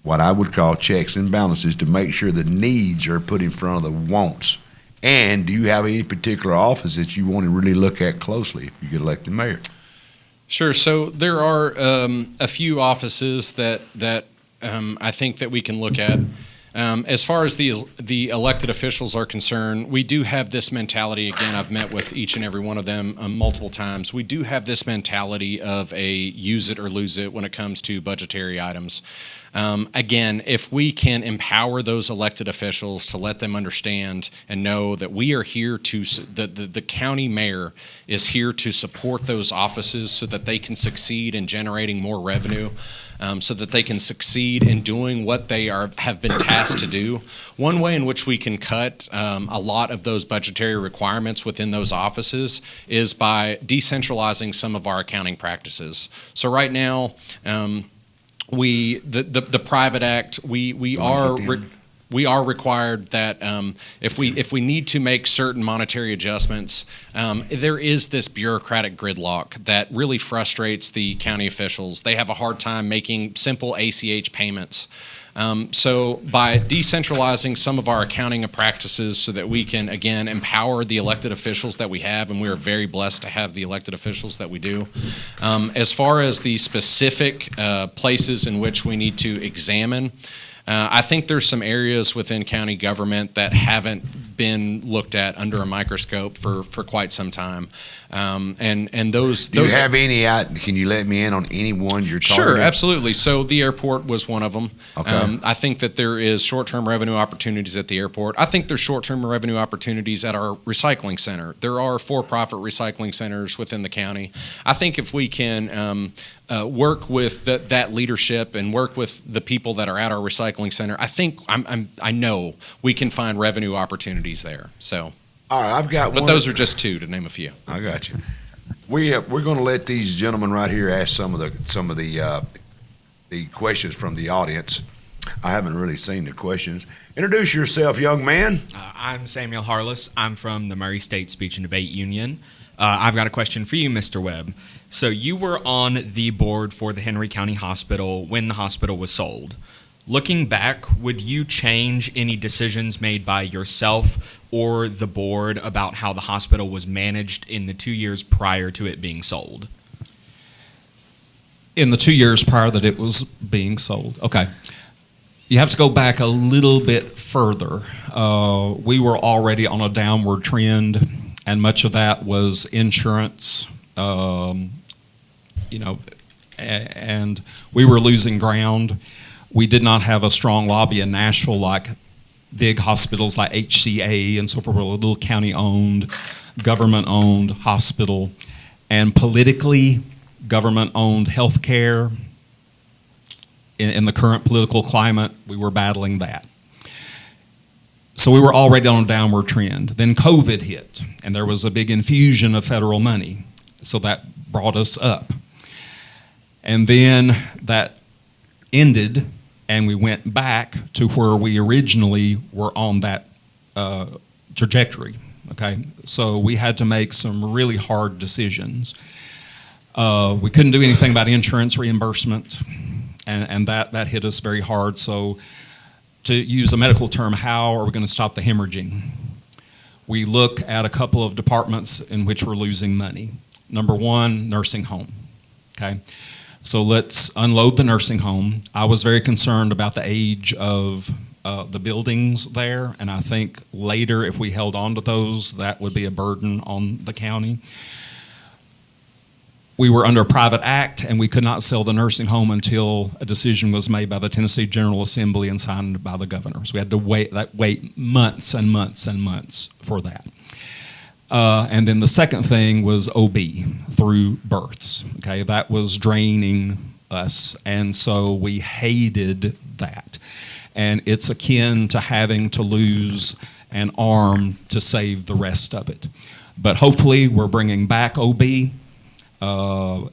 what I would call checks and balances to make sure the needs are put in front of the wants? And do you have any particular office that you want to really look at closely if you get elected mayor? Sure. So there are a few offices that I think that we can look at. As far as the elected officials are concerned, we do have this mentality. Again, I've met with each and every one of them multiple times. We do have this mentality of a use it or lose it when it comes to budgetary items. Again, if we can empower those elected officials to let them understand and know that we are here to, the county mayor is here to support those offices so that they can succeed in generating more revenue, so that they can succeed in doing what they have been tasked to do. One way in which we can cut a lot of those budgetary requirements within those offices is by decentralizing some of our accounting practices. So right now, the Private Act, we are required that if we need to make certain monetary adjustments, there is this bureaucratic gridlock that really frustrates the county officials. They have a hard time making simple ACH payments. So by decentralizing some of our accounting practices so that we can, again, empower the elected officials that we have, and we are very blessed to have the elected officials that we do. As far as the specific places in which we need to examine, I think there's some areas within county government that haven't been looked at under a microscope for quite some time. And those. Do you have any out? Can you let me in on any one you're talking Sure, about? absolutely. So the airport was one of them. Okay. I think that there is short-term revenue opportunities at the airport. I think there's short-term revenue opportunities at our recycling center. There are for-profit recycling centers within the county. I think if we can work with that leadership and work with the people that are at our recycling center, I know we can find revenue opportunities there. So. All right, I've got one. But those are just two, to name a few. I got you. We're going to let these gentlemen right here ask some of the questions from the audience. I haven't really seen the questions. Introduce yourself, young man. I'm Samuel Harless. I'm from the Murray State Speech and Debate Union. I've got a question for you, Mr. Webb. So you were on the board for the Henry County Hospital when the hospital was sold. Looking back, would you change any decisions made by yourself or the board about how the hospital was managed in the 2 years prior to it being sold? In the 2 years prior that it was being sold. Okay. You have to go back a little bit further. We were already on a downward trend, and much of that was insurance, and we were losing ground. We did not have a strong lobby in Nashville like big hospitals like HCA and so forth. We're a little county-owned, government-owned hospital. And politically, government-owned health care, in the current political climate, we were battling that. So we were already on a downward trend. Then COVID hit, and there was a big infusion of federal money. So that brought us up. And then that ended, and we went back to where we originally were on that trajectory, okay? So we had to make some really hard decisions. We couldn't do anything about insurance reimbursement, and that hit us very hard. So to use a medical term, how are we going to stop the hemorrhaging? We look at a couple of departments in which we're losing money. Number one, nursing home, okay? So let's unload the nursing home. I was very concerned about the age of the buildings there, and I think later if we held on to those, that would be a burden on the county. We were under a private act, and we could not sell the nursing home until a decision was made by the Tennessee General Assembly and signed by the governor. So we had to wait months and months and months for that. And then the second thing was OB through births. Okay, that was draining us, and so we hated that. And it's akin to having to lose an arm to save the rest of it. But hopefully, we're bringing back OB.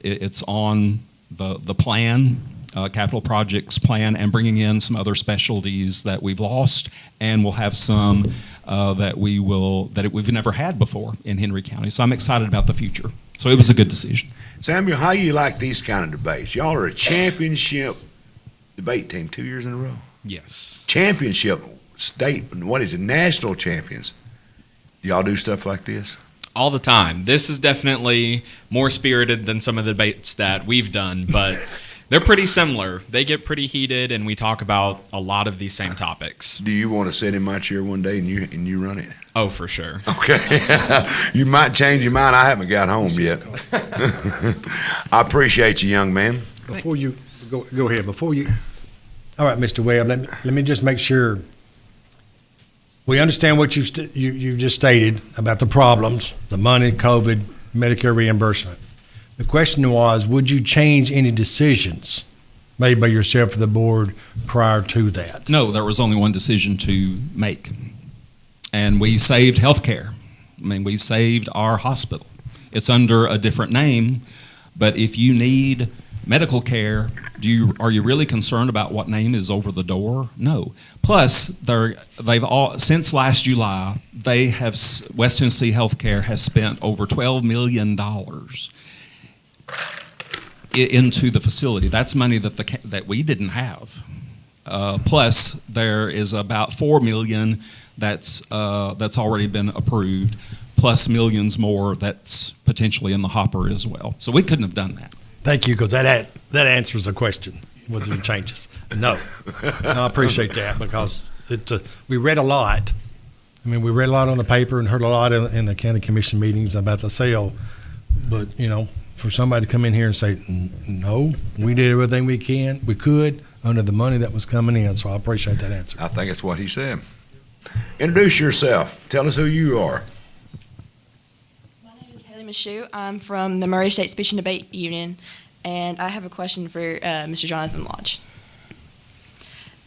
It's on the plan, capital projects plan, and bringing in some other specialties that we've lost, and we'll have some that we've never had before in Henry County. So I'm excited about the future. So it was a good decision. Samuel, how you like these kind of debates? Y'all are a championship debate team 2 years in a row. Yes. Championship, state, what is it, national champions. Do y'all do stuff like this? All the time. This is definitely more spirited than some of the debates that we've done, but They're pretty similar. They get pretty heated, and we talk about a lot of these same topics. Do you want to sit in my chair one day and you run it? Oh, for sure. Okay. You might change your mind. I haven't got home yet. I appreciate you, young man. Before you go ahead, all right, Mr. Webb, let me just make sure we understand what you've just stated about the problems, the money, COVID, Medicare reimbursement. The question was, would you change any decisions made by yourself or the board prior to that? No, there was only one decision to make. And we saved health care. I mean, we saved our hospital. It's under a different name, but if you need medical care, are you really concerned about what name is over the door? No. Plus, they've all since last July, West Tennessee Healthcare has spent over $12 million into the facility. That's money that we didn't have. Plus, there is about $4 million that's already been approved, plus millions more that's potentially in the hopper as well. So we couldn't have done that. Thank you, because that answers the question. Was there changes? No. I appreciate that, because we read a lot. I mean, we read a lot on the paper and heard a lot in the county commission meetings about the sale. But, for somebody to come in here and say, no, we did everything we could under the money that was coming in. So I appreciate that answer. I think that's what he said. Introduce yourself. Tell us who you are. Michoud. I'm from the Murray State Speech and Debate Union, and I have a question for Mr. Jonathan Lodge.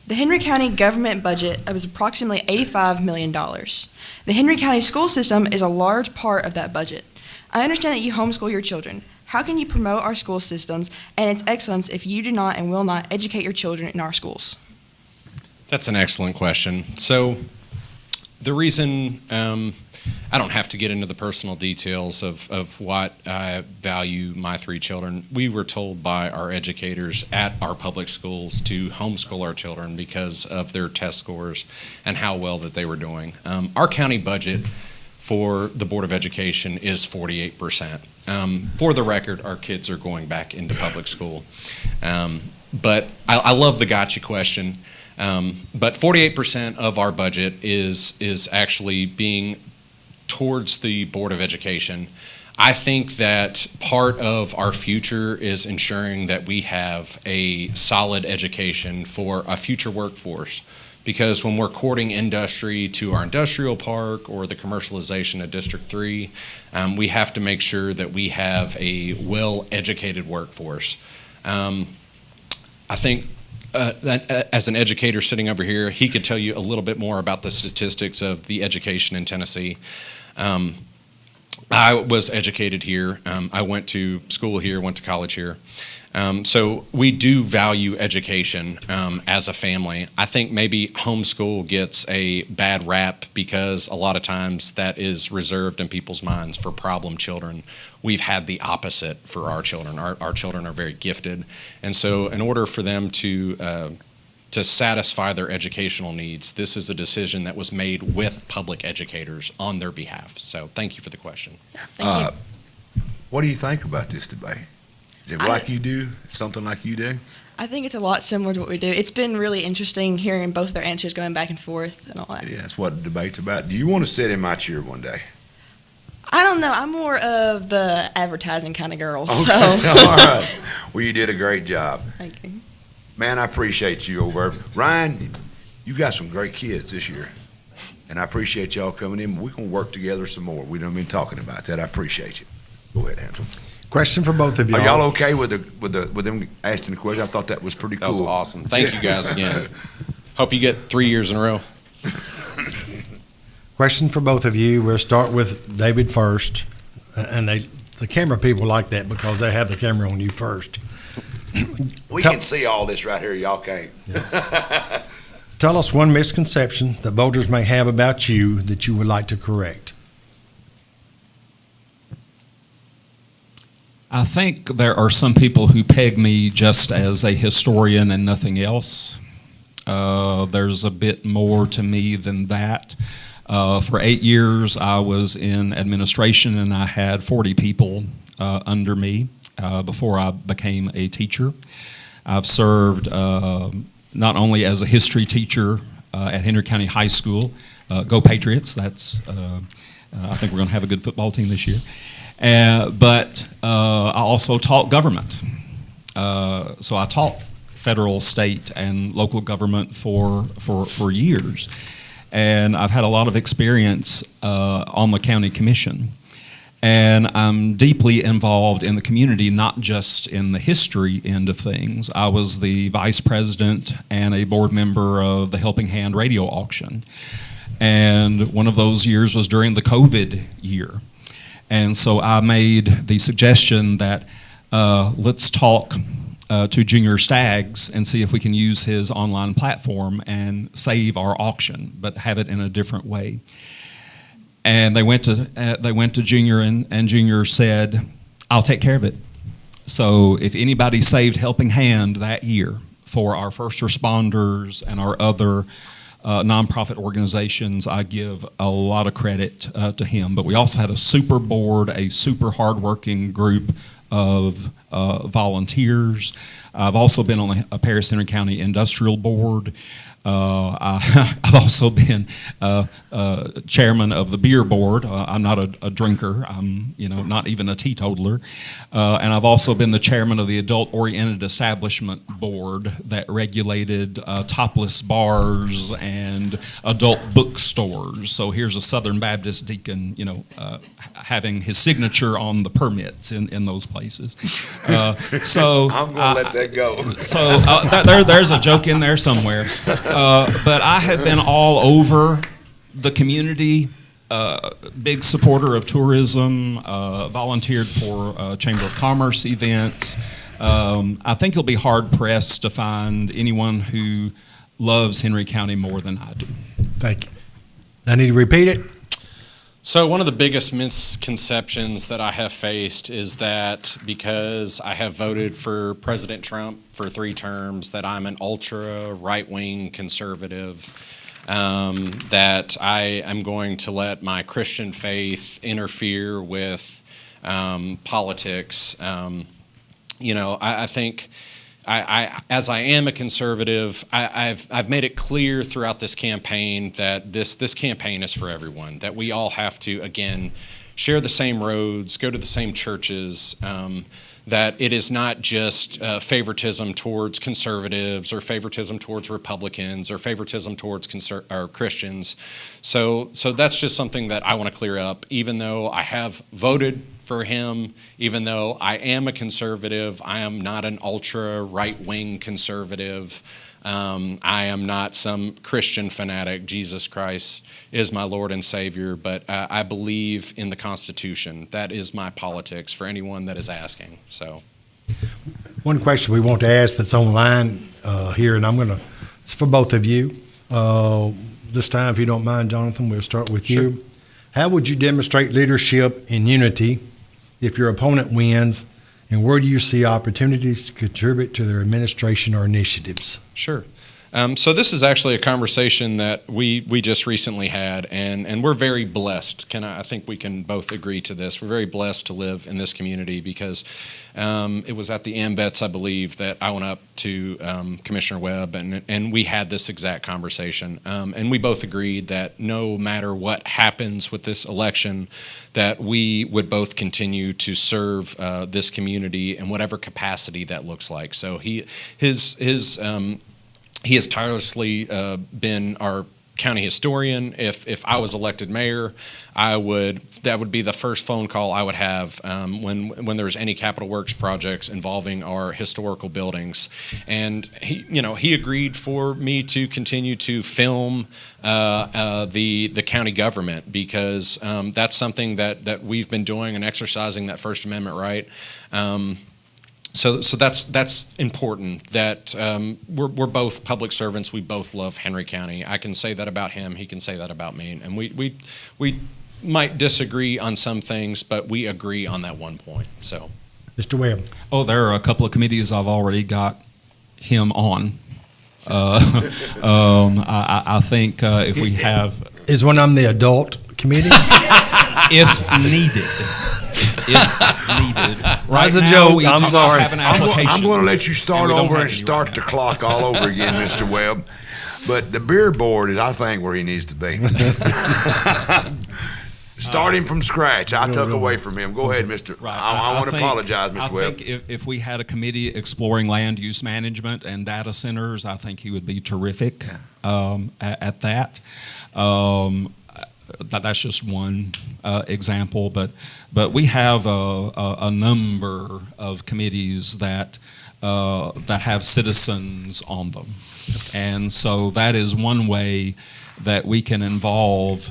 The Henry County government budget was approximately $85 million. The Henry County school system is a large part of that budget. I understand that you homeschool your children. How can you promote our school systems and its excellence if you do not and will not educate your children in our schools? That's an excellent question. So the reason I don't have to get into the personal details of what I value my three children. We were told by our educators at our public schools to homeschool our children because of their test scores and how well that they were doing. Our county budget for the Board of Education is 48%. For the record, our kids are going back into public school. But I love the gotcha question. But 48% of our budget is actually being towards the Board of Education. I think that part of our future is ensuring that we have a solid education for a future workforce. Because when we're courting industry to our industrial park or the commercialization of District 3, we have to make sure that we have a well-educated workforce. I think that as an educator sitting over here, he could tell you a little bit more about the statistics of the education in Tennessee. I was educated here. I went to school here, went to college here. So we do value education as a family. I think maybe homeschool gets a bad rap because a lot of times that is reserved in people's minds for problem children. We've had the opposite for our children. Our children are very gifted. And so in order for them to satisfy their educational needs, this is a decision that was made with public educators on their behalf. So thank you for the question. Thank you. What do you think about this debate? Is it like you do? Something like you do? I think it's a lot similar to what we do. It's been really interesting hearing both their answers going back and forth and all that. Yeah, that's what the debate's about. Do you want to sit in my chair one day? I don't know. I'm more of the advertising kind of girl. Okay. So. All right. Well, you did a great job. Thank you. Man, I appreciate you over. Ryan, you got some great kids this year. And I appreciate y'all coming in. We're going to work together some more. We done been talking about that. I appreciate you. Go ahead, Hansel. Question for both of y'all. Are y'all okay with them asking the question? I thought that was pretty cool. That was awesome. Thank you guys again. Hope you get 3 years in a row. Question for both of you. We'll start with David first. And the camera people like that because they have the camera on you first. We can see all this right here. Y'all can't. Yeah. Tell us one misconception that voters may have about you that you would like to correct. I think there are some people who peg me just as a historian and nothing else. There's a bit more to me than that. For 8 years, I was in administration and I had 40 people under me before I became a teacher. I've served not only as a history teacher at Henry County High School, go Patriots, that's, I think we're going to have a good football team this year, but I also taught government. So I taught federal, state, and local government for years. And I've had a lot of experience on the county commission. And I'm deeply involved in the community, not just in the history end of things. I was the vice president and a board member of the Helping Hand radio auction. And one of those years was during the COVID year. And so I made the suggestion that let's talk to Junior Staggs and see if we can use his online platform and save our auction, but have it in a different way. And they went to Junior, and Junior said, "I'll take care of it." So if anybody saved Helping Hand that year for our first responders and our other nonprofit organizations, I give a lot of credit to him. But we also had a super board, a super hardworking group of volunteers. I've also been on the Paris Henry County Industrial Board. I've also been chairman of the beer board. I'm not a drinker. I'm not even a teetotaler. And I've also been the chairman of the adult-oriented establishment board that regulated topless bars and adult bookstores. So here's a Southern Baptist deacon, having his signature on the permits in those places. So I'm gonna let that go. So there's a joke in there somewhere. But I have been all over the community, big supporter of tourism, volunteered for Chamber of Commerce events. I think you'll be hard-pressed to find anyone who loves Henry County more than I do. Thank you. I need to repeat it. So one of the biggest misconceptions that I have faced is that because I have voted for President Trump for 3 terms, that I'm an ultra right-wing conservative, that I am going to let my Christian faith interfere with politics. I think as I am a conservative, I've made it clear throughout this campaign that this campaign is for everyone, that we all have to, again, share the same roads, go to the same churches, that it is not just favoritism towards conservatives or favoritism towards Republicans or favoritism towards Christians. So that's just something that I want to clear up. Even though I have voted for him, even though I am a conservative, I am not an ultra right-wing conservative. I am not some Christian fanatic. Jesus Christ is my Lord and Savior, but I believe in the Constitution. That is my politics for anyone that is asking. So, one question we want to ask that's online here, and it's for both of you. This time, if you don't mind, Jonathan, we'll start with Sure. you. How would you demonstrate leadership and unity if your opponent wins, and where do you see opportunities to contribute to their administration or initiatives? Sure. So this is actually a conversation that we just recently had, and we're very blessed. I think we can both agree to this. We're very blessed to live in this community because it was at the AMVETS, I believe, that I went up to Commissioner Webb, and we had this exact conversation. And we both agreed that no matter what happens with this election, that we would both continue to serve this community in whatever capacity that looks like. So he has tirelessly been our county historian. If I was elected mayor, that would be the first phone call I would have when there's any capital works projects involving our historical buildings. And he agreed for me to continue to film the county government because that's something that we've been doing and exercising that First Amendment right. So that's important. That we're both public servants. We both love Henry County. I can say that about him. He can say that about me. And we might disagree on some things, but we agree on that one point. So, Mr. Webb. Oh, there are a couple of committees I've already got him on. I think if we have is one of them the adult committee, if needed. if needed. Right That's a now, joke. we I'm don't sorry. have an I'm application. going to let you start and we don't over have and any start right the now. clock all over again, Mr. Webb. But the beer board is, I think, where he needs to be. Starting from scratch, I took away from him. Go ahead, Mr. Right. I want to think- apologize, Mr. I Webb. think if we had a committee exploring land use management and data centers, I think he would be terrific at that. That's just one example, but we have a number of committees that have citizens on them, and so that is one way that we can involve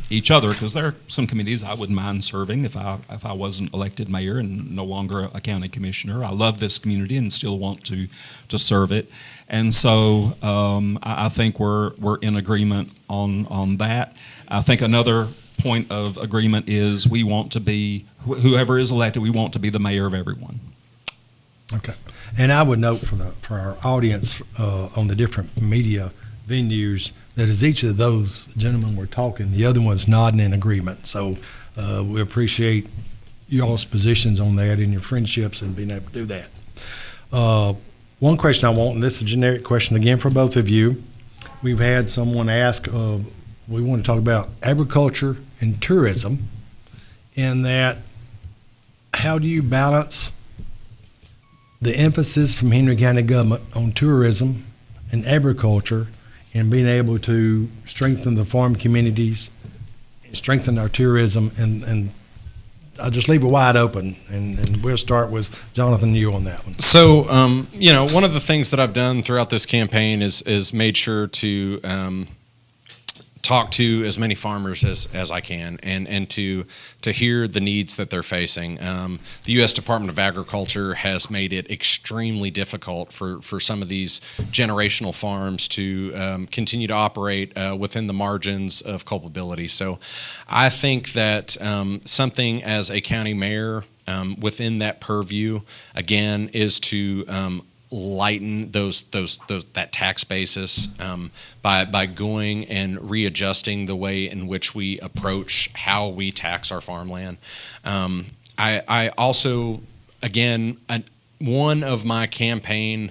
each other, because there are some committees I wouldn't mind serving if I wasn't elected mayor and no longer a county commissioner. I love this community and still want to serve it, and so I think we're in agreement on that. I think another point of agreement is we want to be, whoever is elected, we want to be the mayor of everyone. Okay. And I would note for our audience on the different media venues that as each of those gentlemen were talking, the other one's nodding in agreement. So we appreciate y'all's positions on that and your friendships and being able to do that. One question I want, and this is a generic question again for both of you. We've had someone ask, we want to talk about agriculture and tourism, in that how do you balance the emphasis from Henry County government on tourism and agriculture and being able to strengthen the farm communities, strengthen our tourism, and I'll just leave it wide open, and we'll start with Jonathan, you on that one. So, one of the things that I've done throughout this campaign is made sure to talk to as many farmers as I can, and to hear the needs that they're facing. The U.S. Department of Agriculture has made it extremely difficult for some of these generational farms to continue to operate within the margins of culpability. So I think that something as a county mayor within that purview, again, is to lighten that tax basis by going and readjusting the way in which we approach how we tax our farmland. I also, again, one of my campaign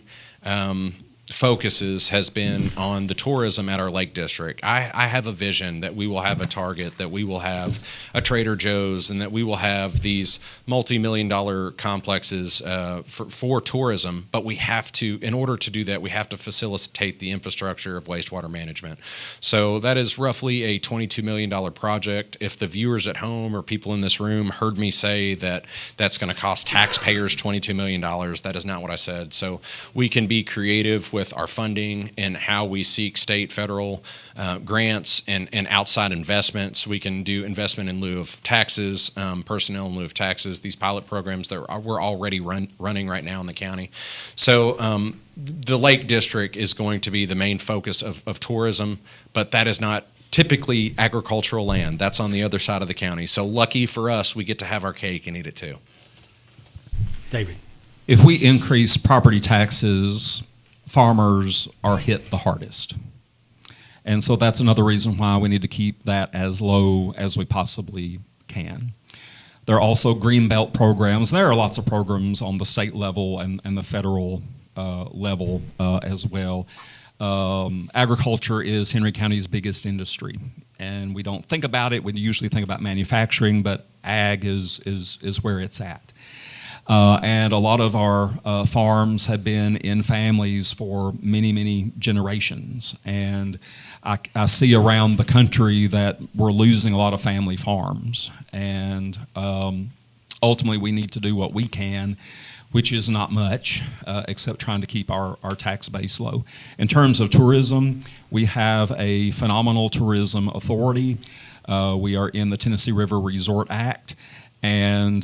focuses has been on the tourism at our Lake District. I have a vision that we will have a Target, that we will have a Trader Joe's, and that we will have these multi-million-dollar complexes for tourism. But we have to, in order to do that, we have to facilitate the infrastructure of wastewater management. So that is roughly a $22 million project. If the viewers at home or people in this room heard me say that that's going to cost taxpayers $22 million, that is not what I said. So we can be creative with our funding and how we seek state, federal grants and outside investments. We can do investment in lieu of taxes, personnel in lieu of taxes, these pilot programs that we're already running right now in the county. So the Lake District is going to be the main focus of tourism, but that is not typically agricultural land. That's on the other side of the county. So lucky for us, we get to have our cake and eat it too. David. If we increase property taxes, farmers are hit the hardest. And so that's another reason why we need to keep that as low as we possibly can. There are also greenbelt programs. There are lots of programs on the state level and the federal level as well. Agriculture is Henry County's biggest industry, and we don't think about it. We usually think about manufacturing, but ag is where it's at. And a lot of our farms have been in families for many, many generations. And I see around the country that we're losing a lot of family farms. And ultimately, we need to do what we can, which is not much, except trying to keep our tax base low. In terms of tourism, we have a phenomenal tourism authority. We are in the Tennessee River Resort Act. And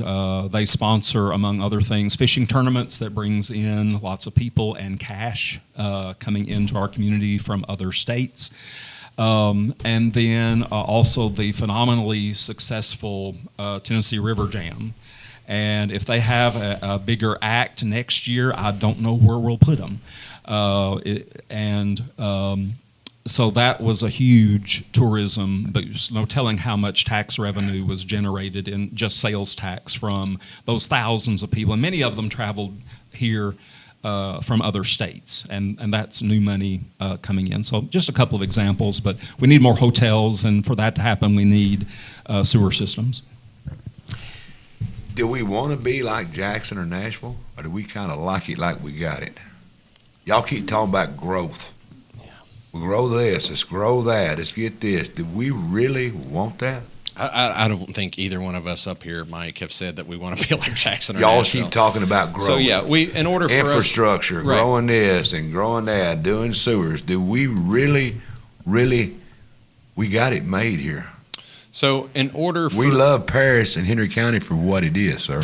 they sponsor, among other things, fishing tournaments that brings in lots of people and cash coming into our community from other states. And then also the phenomenally successful Tennessee River Jam. And if they have a bigger act next year, I don't know where we'll put them. So that was a huge tourism boost. No telling how much tax revenue was generated in just sales tax from those thousands of people. And many of them traveled here from other states, and that's new money coming in. So just a couple of examples, but we need more hotels, and for that to happen, we need sewer systems. Do we want to be like Jackson or Nashville, or do we kind of like it like we got it? Y'all keep talking about growth. We'll grow this, let's grow that, let's get this. Do we really want that? I don't think either one of us up here, Mike, have said that we want to be like Jackson or Y'all Nashville. keep talking about growth. So yeah, in order for infrastructure, us, growing this and growing that, doing sewers. Do we really, we got it made here? So in order for... We love Paris and Henry County for what it is, sir.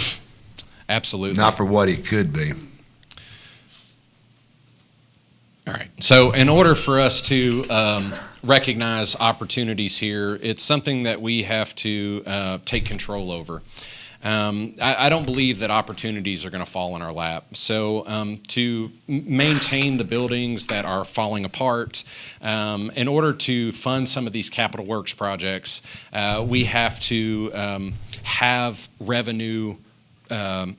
Absolutely. Not for what it could be. All right. So in order for us to recognize opportunities here, it's something that we have to take control over. I don't believe that opportunities are going to fall in our lap. So to maintain the buildings that are falling apart, in order to fund some of these capital works projects, we have to have revenue.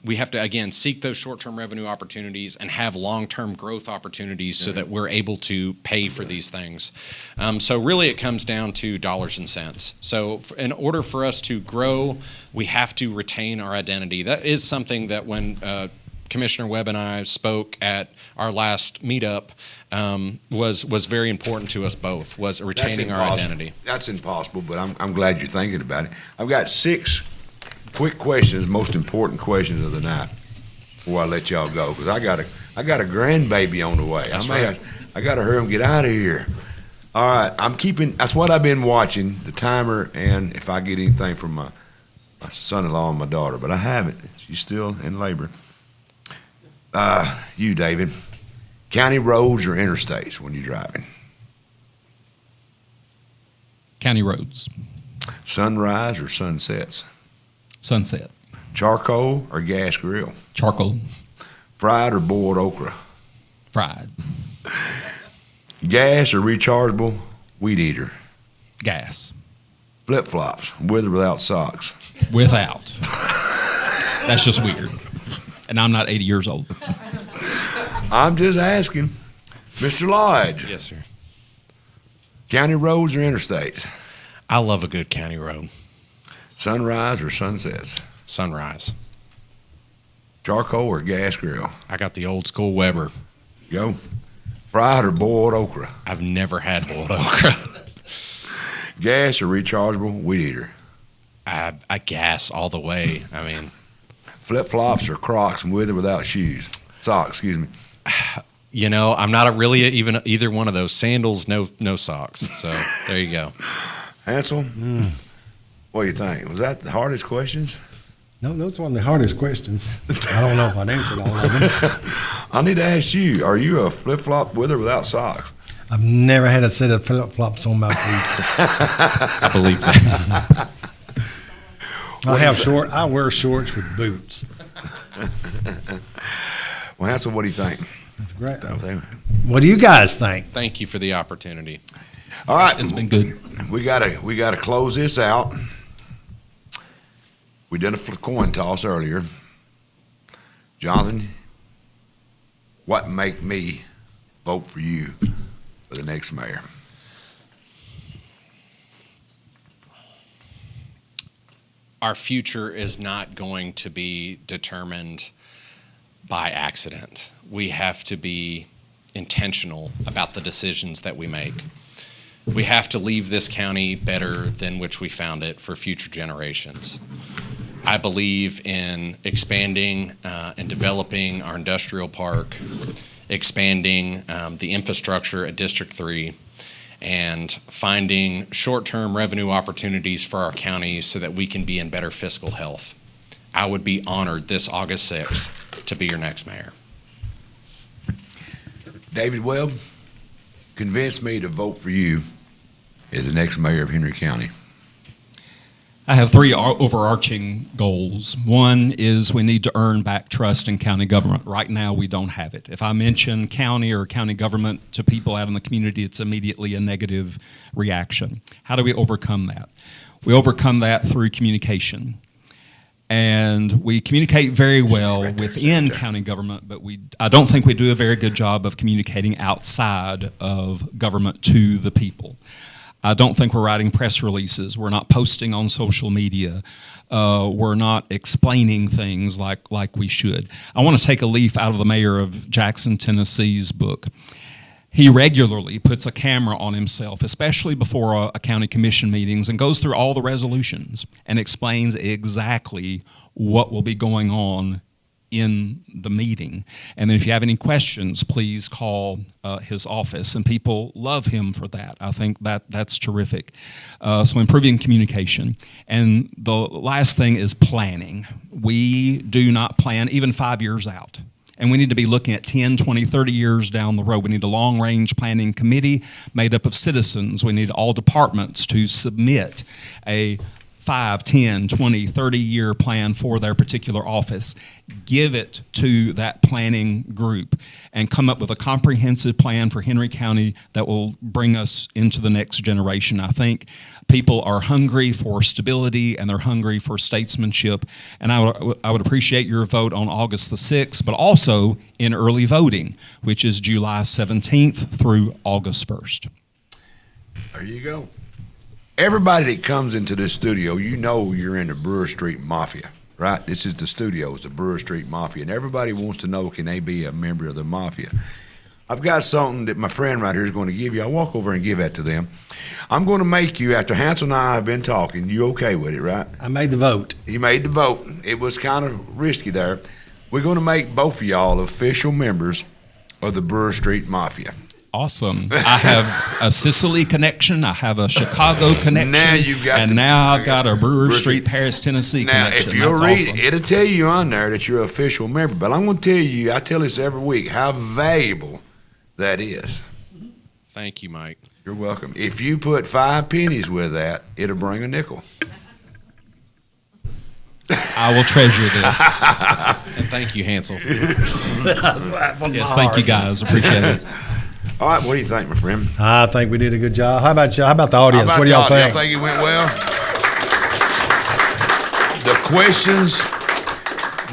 We have to, again, seek those short-term revenue opportunities and have long-term growth opportunities so that we're able to pay for these things. So really it comes down to dollars and cents. So in order for us to grow, we have to retain our identity. That is something that when Commissioner Webb and I spoke at our last meetup was very important to us both, was retaining our identity. That's impossible, but I'm glad you're thinking about it. I've got 6 quick questions, most important questions of the night before I let y'all go, because I got a grandbaby on the way. I got to hurry and get out of here. All right, that's what I've been watching, the timer, and if I get anything from my son-in-law and my daughter, but I haven't. She's still in labor. You, David, county roads or interstates when you're driving? County roads. Sunrise or sunsets? Sunset. Charcoal or gas grill? Charcoal. Fried or boiled okra? Fried. Gas or rechargeable weed eater? Gas. Flip-flops, with or without socks? Without. That's just weird. And I'm not 80 years old. I'm just asking. Mr. Lodge. Yes, sir. County roads or interstates? I love a good county road. Sunrise or sunsets? Sunrise. Charcoal or gas grill? I got the old school Weber. Go. Fried or boiled okra? I've never had boiled okra. Gas or rechargeable weed eater? I gas all the way. I mean, flip-flops or Crocs with or without shoes? Socks, excuse me. You know, I'm not either one of those. Sandals, no socks. So there you go. Hansel, what do you think? Was that the hardest questions? No, those weren't the hardest questions. I don't know if I'd answered all of them. I need to ask you, are you a flip-flop with or without socks? I've never had a set of flip-flops on my feet. I believe that. I wear shorts with boots. Well, Hansel, what do you think? That's great. What do you guys think? Thank you for the opportunity. All right. It's been good. We gotta close this out. We did a coin toss earlier. Jonathan, what make me vote for you for the next mayor? Our future is not going to be determined by accident. We have to be intentional about the decisions that we make. We have to leave this county better than which we found it for future generations. I believe in expanding and developing our industrial park, expanding the infrastructure at District 3, and finding short-term revenue opportunities for our county so that we can be in better fiscal health. I would be honored this August 6th to be your next mayor. David Webb, convince me to vote for you as the next mayor of Henry County. I have three overarching goals. One is we need to earn back trust in county government. Right now, we don't have it. If I mention county or county government to people out in the community, it's immediately a negative reaction. How do we overcome that? We overcome that through communication. And we communicate very well within county government, but I don't think we do a very good job of communicating outside of government to the people. I don't think we're writing press releases. We're not posting on social media. We're not explaining things like we should. I want to take a leaf out of the mayor of Jackson, Tennessee's book. He regularly puts a camera on himself, especially before a county commission meetings, and goes through all the resolutions and explains exactly what will be going on in the meeting. And then if you have any questions, please call his office. And people love him for that. I think that's terrific. So improving communication. And the last thing is planning. We do not plan even 5 years out. And we need to be looking at 10, 20, 30 years down the road. We need a long-range planning committee made up of citizens. We need all departments to submit a 5, 10, 20, 30-year plan for their particular office. Give it to that planning group and come up with a comprehensive plan for Henry County that will bring us into the next generation. I think people are hungry for stability and they're hungry for statesmanship. And I would appreciate your vote on August the 6th, but also in early voting, which is July 17th through August 1st. There you go. Everybody that comes into this studio, you know you're in the Brewer Street Mafia, right? This is the studios, the Brewer Street Mafia, and everybody wants to know, can they be a member of the Mafia? I've got something that my friend right here is going to give you. I'll walk over and give that to them. I'm going to make you, after Hansel and I have been talking, you okay with it, right? I made the vote. He made the vote. It was kind of risky there. We're going to make both of y'all official members of the Brewer Street Mafia. Awesome. I have a Sicily connection. I have a Chicago connection. Now you've got I've got a Brewer Street, Paris, Tennessee now, connection. If you'll That's read awesome. it'll tell you on there that you're an official member. But I'm going to tell you, I tell this every week, how valuable that is. Thank you, Mike. You're welcome. If you put 5 pennies with that, it'll bring a nickel. I will treasure this. And thank you, Hansel. Yes, thank you guys. Appreciate it. All right, what do you think, my friend? I think we did a good job. How about you? How about the audience? What do y'all think? Y'all think it went well? The questions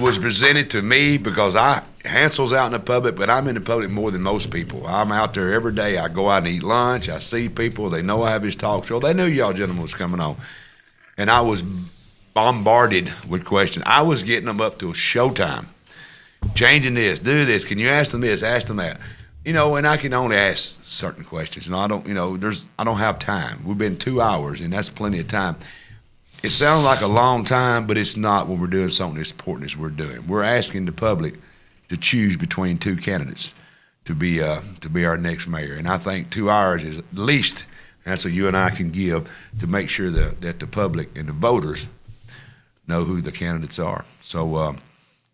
was presented to me because Hansel's out in the public, but I'm in the public more than most people. I'm out there every day. I go out and eat lunch. I see people. They know I have this talk show. They knew y'all gentlemen was coming on. And I was bombarded with questions. I was getting them up till showtime. Changing this, do this. Can you ask them this, ask them that? You know, and I can only ask certain questions. And I don't have time. We've been 2 hours, and that's plenty of time. It sounds like a long time, but it's not when we're doing something as important as we're doing. We're asking the public to choose between two candidates to be our next mayor. And I think 2 hours is at least that's what you and I can give to make sure that the public and the voters know who the candidates are. So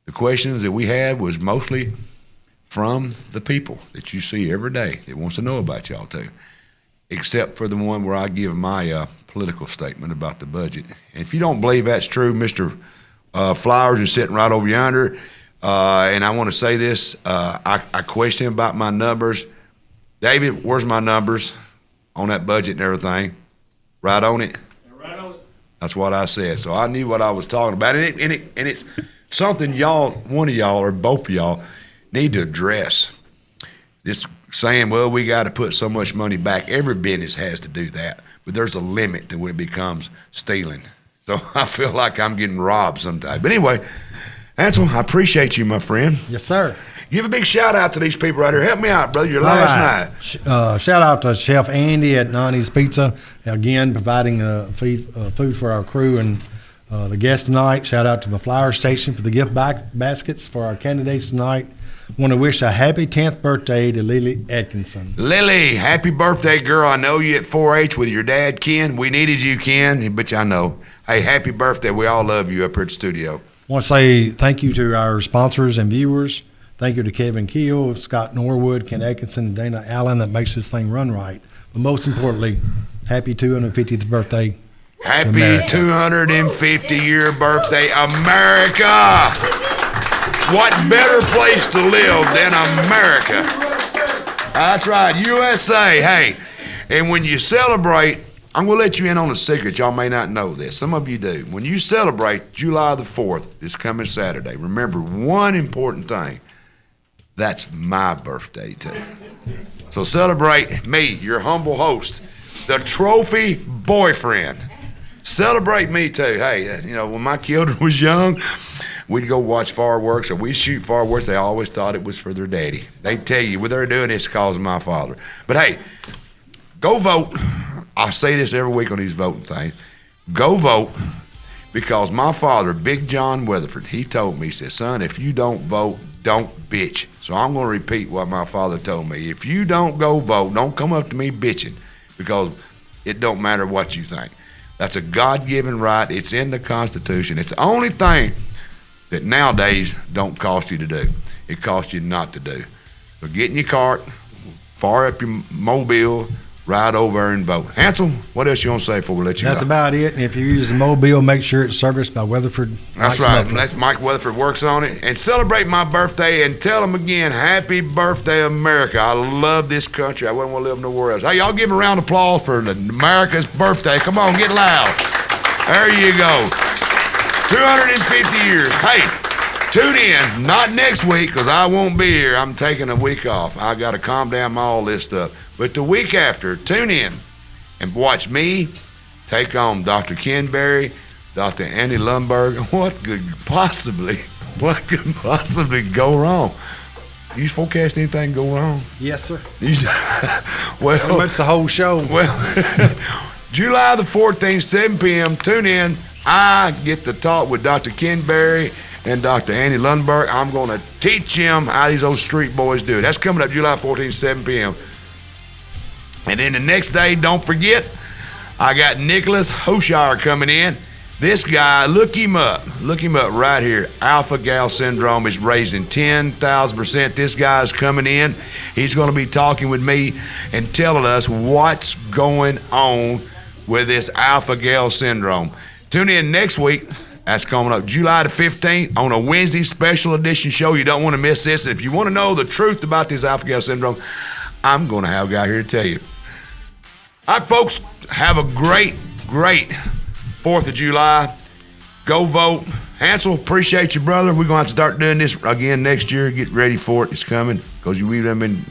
the questions that we had was mostly from the people that you see every day that wants to know about y'all too, except for the one where I give my political statement about the budget. And if you don't believe that's true, Mr. Flowers is sitting right over yonder, and I want to say this, I question him about my numbers. David, where's my numbers on that budget and everything? Right on it? Right on it. That's what I said. So I knew what I was talking about. And it's something y'all, one of y'all or both of y'all, need to address. This saying, well, we got to put so much money back. Every business has to do that, but there's a limit to when it becomes stealing. So I feel like I'm getting robbed sometimes. But anyway, Hansel, I appreciate you, my friend. Yes, sir. Give a big shout out to these people right here. Help me out, brother. Your last night. Shout out to Chef Andy at Nani's Pizza, again providing food for our crew and the guests tonight. Shout out to the Flower Station for the gift baskets for our candidates tonight. Want to wish a happy 10th birthday to Lily Atkinson. Lily, happy birthday, girl. I know you at 4-H with your dad, Ken. We needed you, Ken, but I know. Hey, happy birthday. We all love you up here at the studio. Want to say thank you to our sponsors and viewers. Thank you to Kevin Keel, Scott Norwood, Ken Atkinson, and Dana Allen that makes this thing run right. But most importantly, happy 250th birthday Happy America. 250-year birthday, America! What better place to live than America? That's right, USA. Hey, and when you celebrate, I'm going to let you in on a secret. Y'all may not know this. Some of you do. When you celebrate July the 4th, this coming Saturday, remember one important thing. That's my birthday, too. So celebrate me, your humble host, the trophy boyfriend. Celebrate me, too. Hey, you know, when my children was young, we'd go watch fireworks or we'd shoot fireworks. They always thought it was for their daddy. They'd tell you, well, they're doing this because of my father. But, hey, go vote. I say this every week on these voting things. Go vote because my father, Big John Weatherford, he told me, he said, son, if you don't vote, don't bitch. So I'm going to repeat what my father told me. If you don't go vote, don't come up to me bitching because it don't matter what you think. That's a God-given right. It's in the Constitution. It's the only thing that nowadays don't cost you to do. It costs you not to do. So get in your cart, fire up your mobile, ride over and vote. Hansel, what else you want to say before we let you That's go? about it. And if you use the mobile, make sure it's serviced by Weatherford. That's right. That's Mike Weatherford works on it. And celebrate my birthday and tell them again, happy birthday, America. I love this country. I wouldn't want to live nowhere else. Hey, y'all give a round of applause for America's birthday. Come on, get loud. There you go. 250 years. Hey, tune in. Not next week because I won't be here. I'm taking a week off. I got to calm down all this stuff. But the week after, tune in and watch me take on Dr. Ken Berry, Dr. Andy Lundberg. What could possibly go wrong? You forecast anything go wrong? Yes, sir. Well, pretty much the whole show. Well, July the 14th, 7 p.m., tune in. I get to talk with Dr. Ken Berry and Dr. Andy Lundberg. I'm going to teach them how these old street boys do it. That's coming up July 14th, 7 p.m. And then the next day, don't forget, I got Nicholas Hoshire coming in. This guy, look him up right here. Alpha-gal syndrome is raising 10,000%. This guy's coming in. He's going to be talking with me and telling us what's going on with this alpha-gal syndrome. Tune in next week. That's coming up July the 15th on a Wednesday special edition show. You don't want to miss this. If you want to know the truth about this alpha-gal syndrome, I'm going to have a guy here to tell you. All right, folks, have a great 4th of July. Go vote. Hansel, appreciate you, brother. We're going to have to start doing this again next year. Get ready for it. It's coming because we've been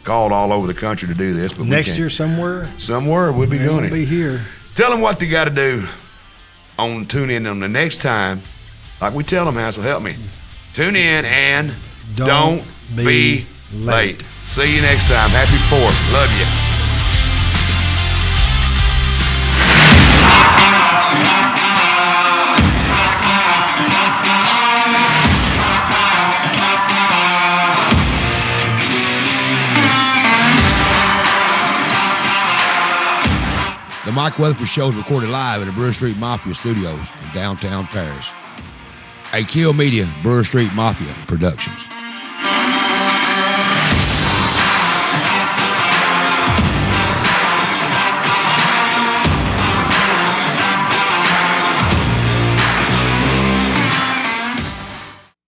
called all over the country to do this. But next year somewhere? Somewhere we'll be doing it. We'll be here. Tell them what they got to do tune in on the next time. Like we tell them, Hansel, help me. Tune in and don't be late. See you next time. Happy 4th. Love you. The Mike Weatherford Show is recorded live at the Brewer Street Mafia Studios in downtown Paris. A Kill Media, Brewer Street Mafia Productions.